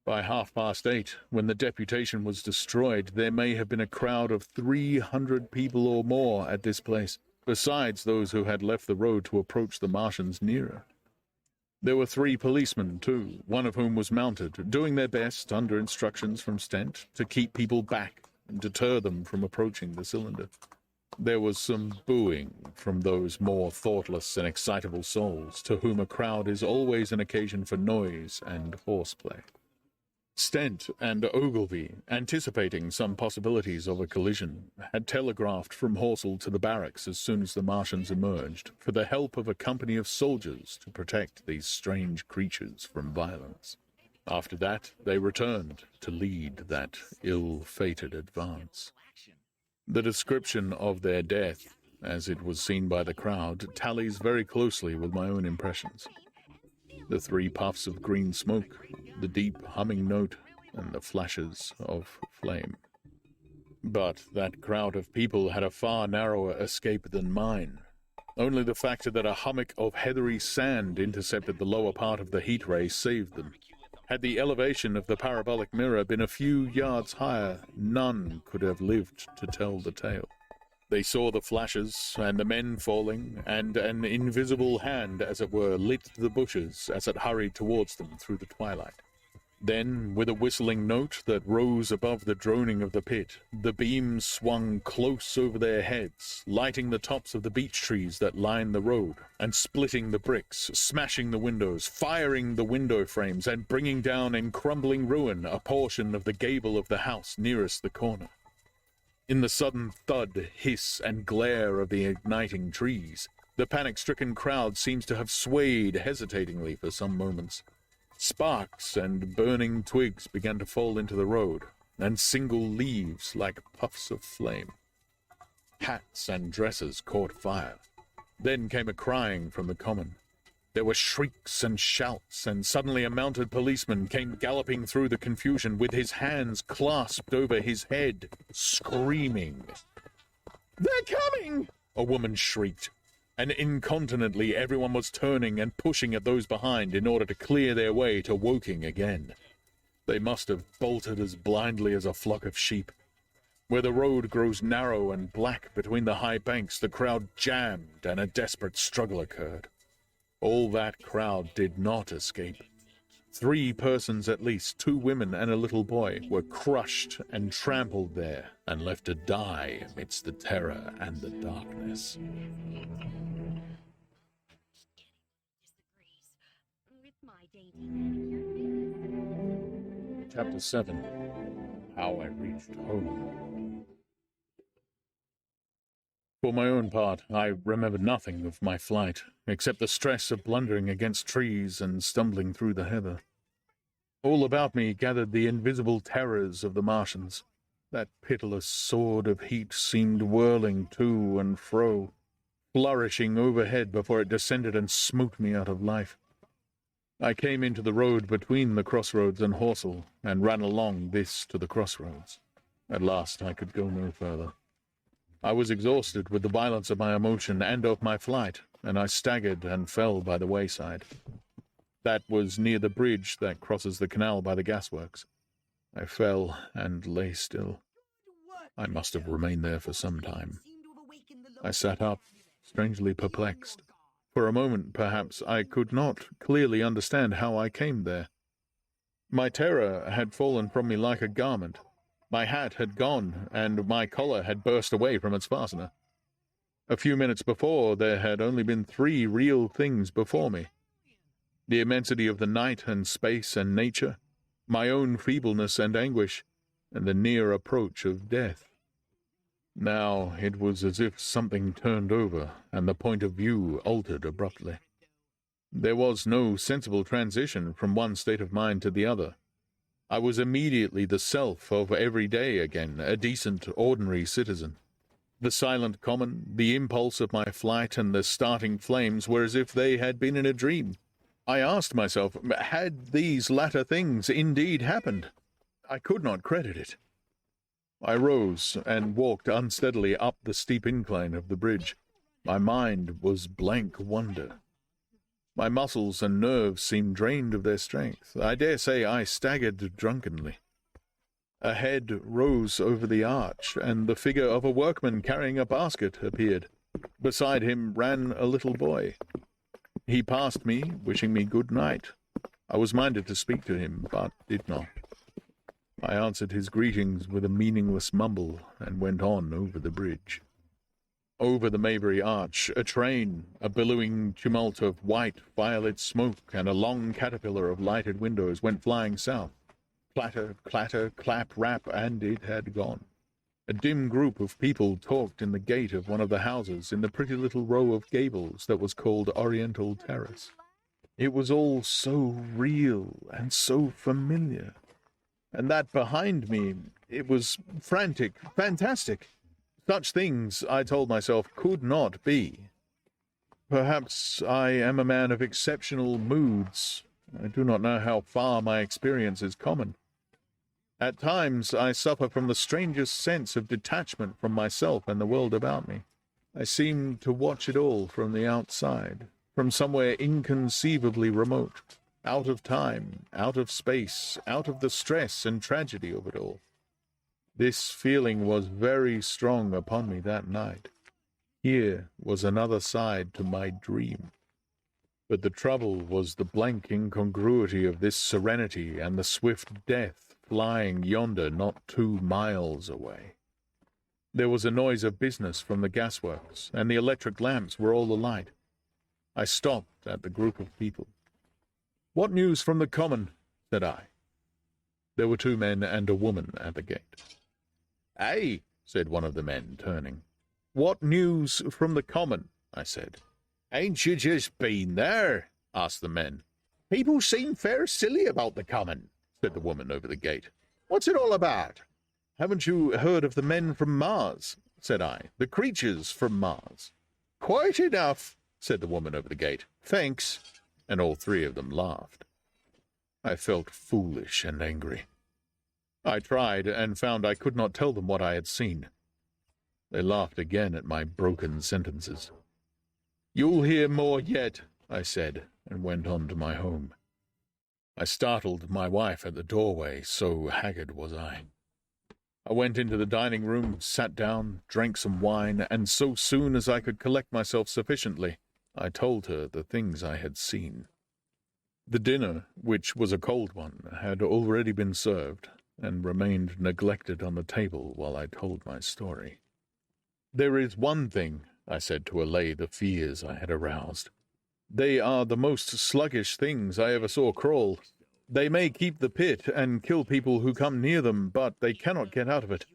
By 8:30, when the deputation was destroyed, there may have been a crowd of 300 people or more at this place, besides those who had left the road to approach the Martians nearer. There were 3 policemen, too, one of whom was mounted, doing their best, under instructions from Stent, to keep people back and deter them from approaching the cylinder. There was some booing from those more thoughtless and excitable souls, to whom a crowd is always an occasion for noise and horseplay. Stent and Ogilvy, anticipating some possibilities of a collision, had telegraphed from Horsell to the barracks as soon as the Martians emerged for the help of a company of soldiers to protect these strange creatures from violence. After that, they returned to lead that ill-fated advance. The description of their death, as it was seen by the crowd, tallies very closely with my own impressions. The 3 puffs of green smoke, the deep humming note, and the flashes of flame. But that crowd of people had a far narrower escape than mine. Only the fact that a hummock of heathery sand intercepted the lower part of the heat ray saved them. Had the elevation of the parabolic mirror been a few yards higher, none could have lived to tell the tale. They saw the flashes, and the men falling, and an invisible hand, as it were, lit the bushes as it hurried towards them through the twilight. Then, with a whistling note that rose above the droning of the pit, the beams swung close over their heads, lighting the tops of the beech trees that lined the road, and splitting the bricks, smashing the windows, firing the window frames, and bringing down in crumbling ruin a portion of the gable of the house nearest the corner. In the sudden thud, hiss, and glare of the igniting trees, the panic-stricken crowd seems to have swayed hesitatingly for some moments. Sparks and burning twigs began to fall into the road, and single leaves like puffs of flame. Hats and dresses caught fire. Then came a crying from the common. There were shrieks and shouts, and suddenly a mounted policeman came galloping through the confusion with his hands clasped over his head, screaming. "They're coming!" a woman shrieked, and incontinently everyone was turning and pushing at those behind in order to clear their way to Woking again. They must have bolted as blindly as a flock of sheep. Where the road grows narrow and black between the high banks, the crowd jammed and a desperate struggle occurred. All that crowd did not escape. 3 persons at least, 2 women and a little boy, were crushed and trampled there and left to die amidst the terror and the darkness. Chapter 7. How I Reached Home. For my own part, I remember nothing of my flight, except the stress of blundering against trees and stumbling through the heather. All about me gathered the invisible terrors of the Martians. That pitiless sword of heat seemed whirling to and fro. flourishing overhead before it descended and smote me out of life. I came into the road between the crossroads and Horsell, and ran along this to the crossroads. At last I could go no further. I was exhausted with the violence of my emotion and of my flight, and I staggered and fell by the wayside. That was near the bridge that crosses the canal by the gasworks. I fell and lay still. I must have remained there for some time. I sat up, strangely perplexed. For a moment, perhaps, I could not clearly understand how I came there. My terror had fallen from me like a garment. My hat had gone, and my collar had burst away from its fastener. A few minutes before, there had only been 3 real things before me: the immensity of the night and space and nature, my own feebleness and anguish, and the near approach of death. Now it was as if something turned over, and the point of view altered abruptly. There was no sensible transition from one state of mind to the other. I was immediately the self of every day again, a decent, ordinary citizen. The silent common, the impulse of my flight, and the starting flames were as if they had been in a dream. I asked myself, had these latter things indeed happened? I could not credit it. I rose and walked unsteadily up the steep incline of the bridge. My mind was blank wonder. My muscles and nerves seemed drained of their strength. I dare say I staggered drunkenly. A head rose over the arch, and the figure of a workman carrying a basket appeared. Beside him ran a little boy. He passed me, wishing me good night. I was minded to speak to him, but did not. I answered his greetings with a meaningless mumble, and went on over the bridge. Over the Maybury Arch, a train, a billowing tumult of white, violet smoke, and a long caterpillar of lighted windows went flying south. Clatter, clatter, clap, rap, and it had gone. A dim group of people talked in the gate of one of the houses in the pretty little row of gables that was called Oriental Terrace. It was all so real and so familiar. And that behind me, it was frantic, fantastic. Such things, I told myself, could not be. Perhaps I am a man of exceptional moods. I do not know how far my experience is common. At times I suffer from the strangest sense of detachment from myself and the world about me. I seem to watch it all from the outside, from somewhere inconceivably remote, out of time, out of space, out of the stress and tragedy of it all. This feeling was very strong upon me that night. Here was another side to my dream. But the trouble was the blank incongruity of this serenity and the swift death flying yonder not 2 miles away. There was a noise of business from the gasworks, and the electric lamps were all alight. I stopped at the group of people. "What news from the common?" said I. There were 2 men and a woman at the gate. "Aye," said one of the men, turning. "What news from the common?" I said. "Ain't you just been there?" asked the men. "People seem fair silly about the common," said the woman over the gate. "What's it all about?" "Haven't you heard of the men from Mars?" said I. "The creatures from Mars." "Quite enough," said the woman over the gate. "Thanks." And all 3 of them laughed. I felt foolish and angry. I tried and found I could not tell them what I had seen. They laughed again at my broken sentences. "You'll hear more yet," I said, and went on to my home. I startled my wife at the doorway, so haggard was I. I went into the dining room, sat down, drank some wine, and so soon as I could collect myself sufficiently, I told her the things I had seen. The dinner, which was a cold one, had already been served, and remained neglected on the table while I told my story. "There is one thing," I said to allay the fears I had aroused. "They are the most sluggish things I ever saw crawl. They may keep the pit and kill people who come near them, but they cannot get out of it.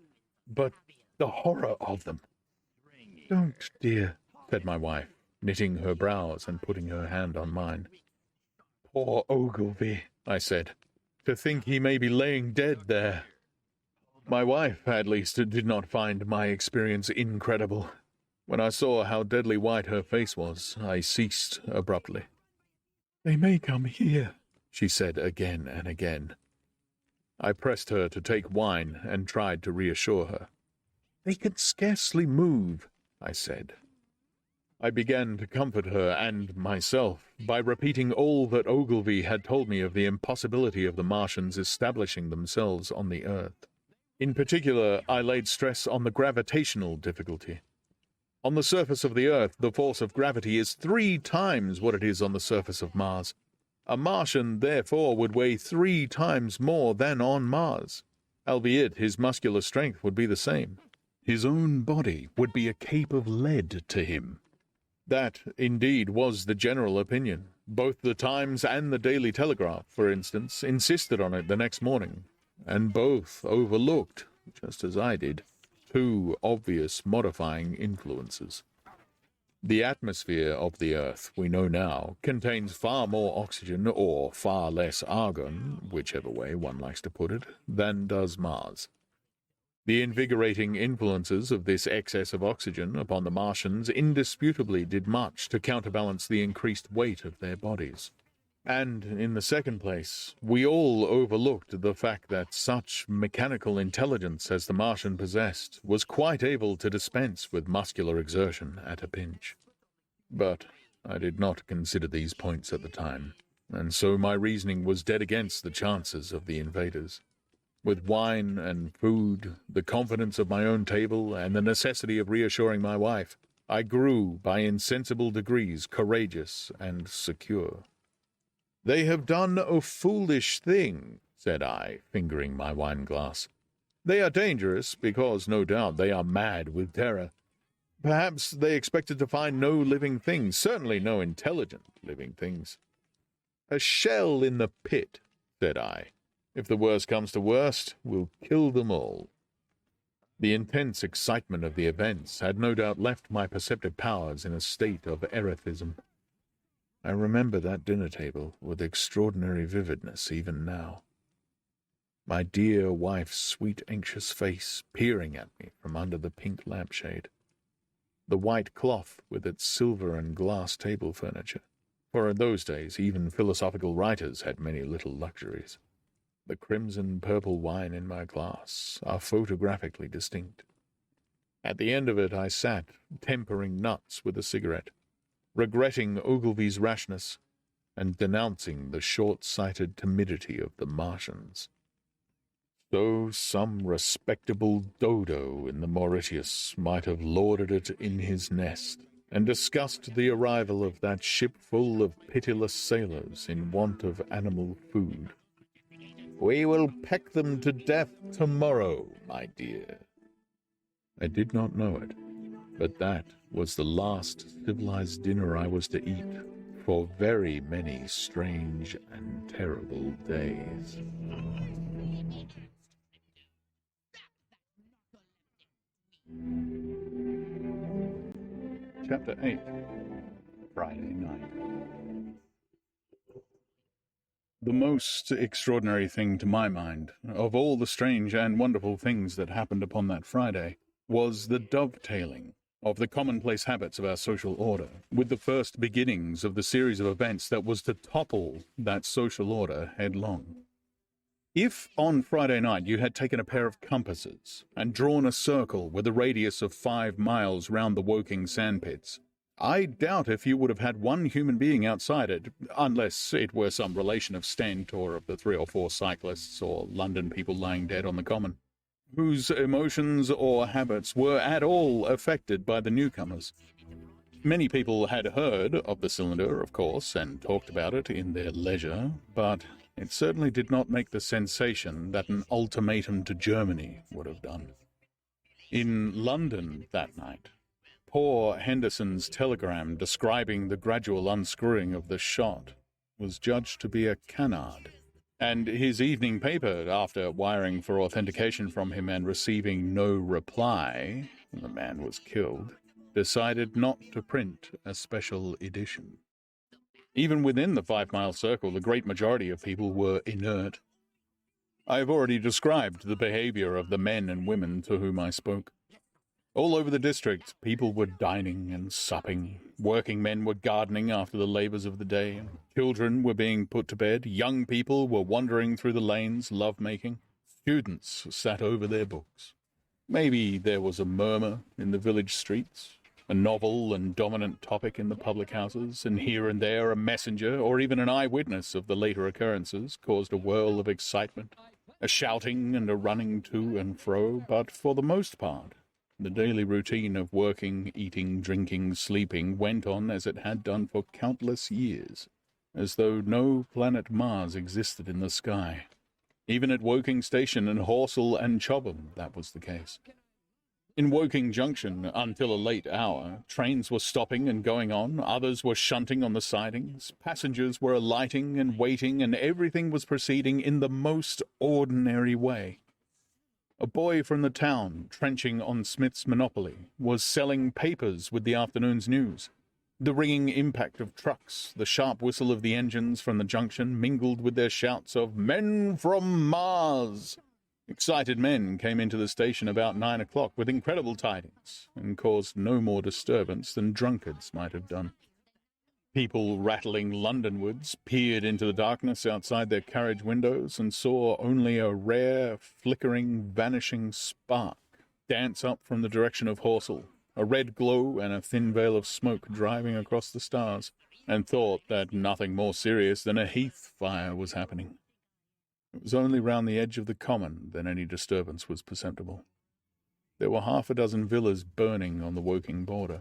But the horror of them!" "Don't, dear," said my wife, knitting her brows and putting her hand on mine. "Poor Ogilvy," I said. "To think he may be laying dead there." My wife, at least, did not find my experience incredible. When I saw how deadly white her face was, I ceased abruptly. "They may come here," she said again and again. I pressed her to take wine and tried to reassure her. "They can scarcely move," I said. I began to comfort her and myself by repeating all that Ogilvy had told me of the impossibility of the Martians establishing themselves on the Earth. In particular, I laid stress on the gravitational difficulty. On the surface of the Earth, the force of gravity is 3 times what it is on the surface of Mars. A Martian, therefore, would weigh 3 times more than on Mars, albeit his muscular strength would be the same. His own body would be a cape of lead to him. That, indeed, was the general opinion. Both the Times and the Daily Telegraph, for instance, insisted on it the next morning, and both overlooked, just as I did, 2 obvious modifying influences. The atmosphere of the Earth, we know now, contains far more oxygen or far less argon, whichever way one likes to put it, than does Mars. The invigorating influences of this excess of oxygen upon the Martians indisputably did much to counterbalance the increased weight of their bodies. And, in the second place, we all overlooked the fact that such mechanical intelligence as the Martian possessed was quite able to dispense with muscular exertion at a pinch. But I did not consider these points at the time, and so my reasoning was dead against the chances of the invaders. With wine and food, the confidence of my own table, and the necessity of reassuring my wife, I grew by insensible degrees courageous and secure. "They have done a foolish thing," said I, fingering my wine-glass. "They are dangerous because, no doubt, they are mad with terror. Perhaps they expected to find no living things, certainly no intelligent living things." "A shell in the pit," said I. "If the worst comes to worst, we'll kill them all." The intense excitement of the events had no doubt left my perceptive powers in a state of erethism. I remember that dinner table with extraordinary vividness even now. My dear wife's sweet, anxious face peering at me from under the pink lampshade. The white cloth with its silver and glass table furniture, for in those days even philosophical writers had many little luxuries. The crimson-purple wine in my glass are photographically distinct. At the end of it I sat, tempering nuts with a cigarette, regretting Ogilvy's rashness, and denouncing the short-sighted timidity of the Martians. So some respectable dodo in the Mauritius might have lorded it in his nest, and discussed the arrival of that shipful of pitiless sailors in want of animal food. "We will peck them to death tomorrow, my dear." I did not know it, but that was the last civilized dinner I was to eat for very many strange and terrible days. Chapter 8. Friday Night. The most extraordinary thing to my mind, of all the strange and wonderful things that happened upon that Friday, was the dovetailing of the commonplace habits of our social order with the first beginnings of the series of events that was to topple that social order headlong. If on Friday night you had taken a pair of compasses and drawn a circle with a radius of 5 miles round the Woking sandpits, I doubt if you would have had one human being outside it, unless it were some relation of Stent or of the 3 or 4 cyclists or London people lying dead on the common, whose emotions or habits were at all affected by the newcomers. Many people had heard of the cylinder, of course, and talked about it in their leisure, but it certainly did not make the sensation that an ultimatum to Germany would have done. In London that night, poor Henderson's telegram describing the gradual unscrewing of the shot was judged to be a canard, and his evening paper, after wiring for authentication from him and receiving no reply, the man was killed, decided not to print a special edition. Even within the 5-mile circle, the great majority of people were inert. I have already described the behavior of the men and women to whom I spoke. All over the district, people were dining and supping. Working men were gardening after the labors of the day. Children were being put to bed. Young people were wandering through the lanes, love-making. Students sat over their books. Maybe there was a murmur in the village streets, a novel and dominant topic in the public houses, and here and there a messenger or even an eyewitness of the later occurrences caused a whirl of excitement, a shouting and a running to and fro, but for the most part, the daily routine of working, eating, drinking, sleeping went on as it had done for countless years, as though no planet Mars existed in the sky. Even at Woking Station and Horsell and Chobham, that was the case. In Woking Junction, until a late hour, trains were stopping and going on, others were shunting on the sidings, passengers were alighting and waiting, and everything was proceeding in the most ordinary way. A boy from the town, trenching on Smith's Monopoly, was selling papers with the afternoon's news. The ringing impact of trucks, the sharp whistle of the engines from the junction mingled with their shouts of "Men from Mars!" Excited men came into the station about 9 o'clock with incredible tidings, and caused no more disturbance than drunkards might have done. People rattling Londonwards peered into the darkness outside their carriage windows and saw only a rare, flickering, vanishing spark dance up from the direction of Horsell, a red glow and a thin veil of smoke driving across the stars, and thought that nothing more serious than a heath fire was happening. It was only round the edge of the common that any disturbance was perceptible. There were half a dozen villas burning on the Woking border.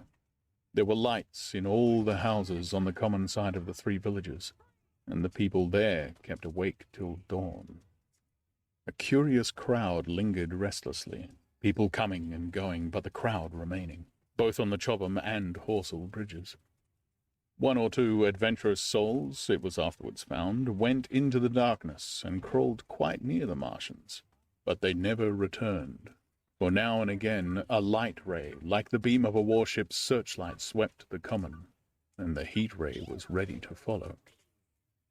There were lights in all the houses on the common side of the three villages, and the people there kept awake till dawn. A curious crowd lingered restlessly, people coming and going, but the crowd remaining, both on the Chobham and Horsell bridges. One or two adventurous souls, it was afterwards found, went into the darkness and crawled quite near the Martians, but they never returned. For now and again a light ray, like the beam of a warship's searchlight, swept the common, and the heat ray was ready to follow.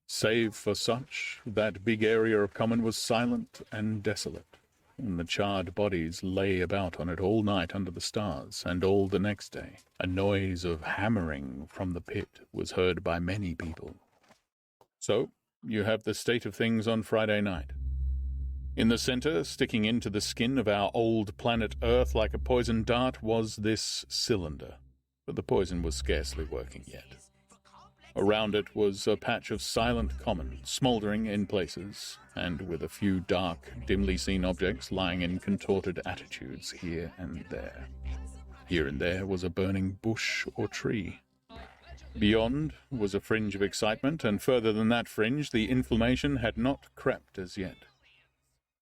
Save for such, that big area of common was silent and desolate, and the charred bodies lay about on it all night under the stars, and all the next day. A noise of hammering from the pit was heard by many people. So, you have the state of things on Friday night. In the center, sticking into the skin of our old planet Earth like a poison dart, was this cylinder, but the poison was scarcely working yet. Around it was a patch of silent common, smouldering in places, and with a few dark, dimly seen objects lying in contorted attitudes here and there. Here and there was a burning bush or tree. Beyond was a fringe of excitement, and further than that fringe the inflammation had not crept as yet.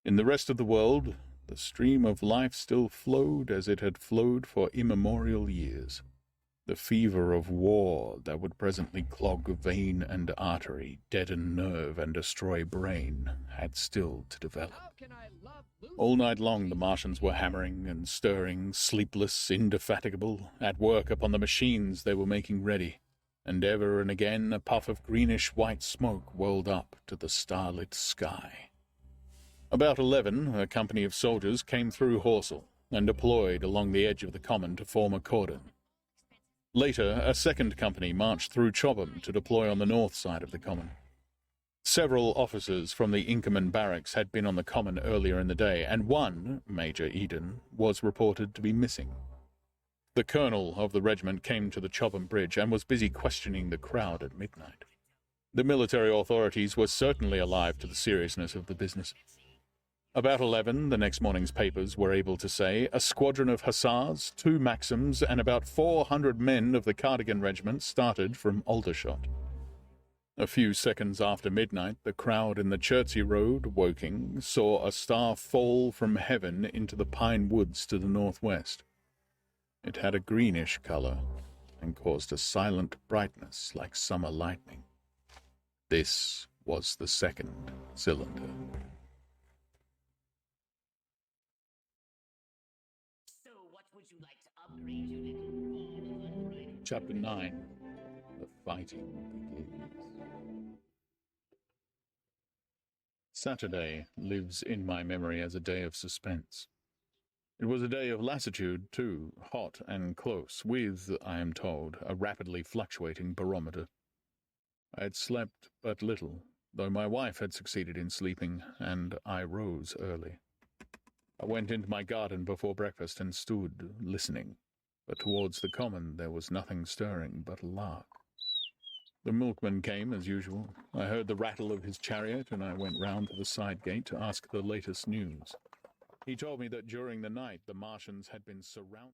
In the rest of the world, the stream of life still flowed as it had flowed for immemorial years. The fever of war that would presently clog vein and artery, deaden nerve, and destroy brain had still to develop. All night long the Martians were hammering and stirring, sleepless, indefatigable, at work upon the machines they were making ready, and ever and again a puff of greenish-white smoke whirled up to the starlit sky. About 11, a company of soldiers came through Horsell and deployed along the edge of the common to form a cordon. Later, a second company marched through Chobham to deploy on the north side of the common. Several officers from the Inkerman barracks had been on the common earlier in the day, and one, Major Eden, was reported to be missing. The colonel of the regiment came to the Chobham Bridge and was busy questioning the crowd at midnight. The military authorities were certainly alive to the seriousness of the business. About 11, the next morning's papers were able to say, a squadron of hussars, 2 Maxims, and about 400 men of the Cardigan Regiment started from Aldershot. A few seconds after midnight, the crowd in the Chertsey Road, Woking, saw a star fall from heaven into the pine woods to the northwest. It had a greenish color and caused a silent brightness like summer lightning. This was the second cylinder. Would you like to upgrade your little Chapter 9. The Fighting Begins. Saturday lives in my memory as a day of suspense. It was a day of lassitude, too, hot and close, with, I am told, a rapidly fluctuating barometer. I had slept but little, though my wife had succeeded in sleeping, and I rose early. I went into my garden before breakfast and stood listening, but towards the common there was nothing stirring but a lark. The milkman came as usual. I heard the rattle of his chariot, and I went round to the side gate to ask the latest news. He told me that during the night the Martians had been surrounded.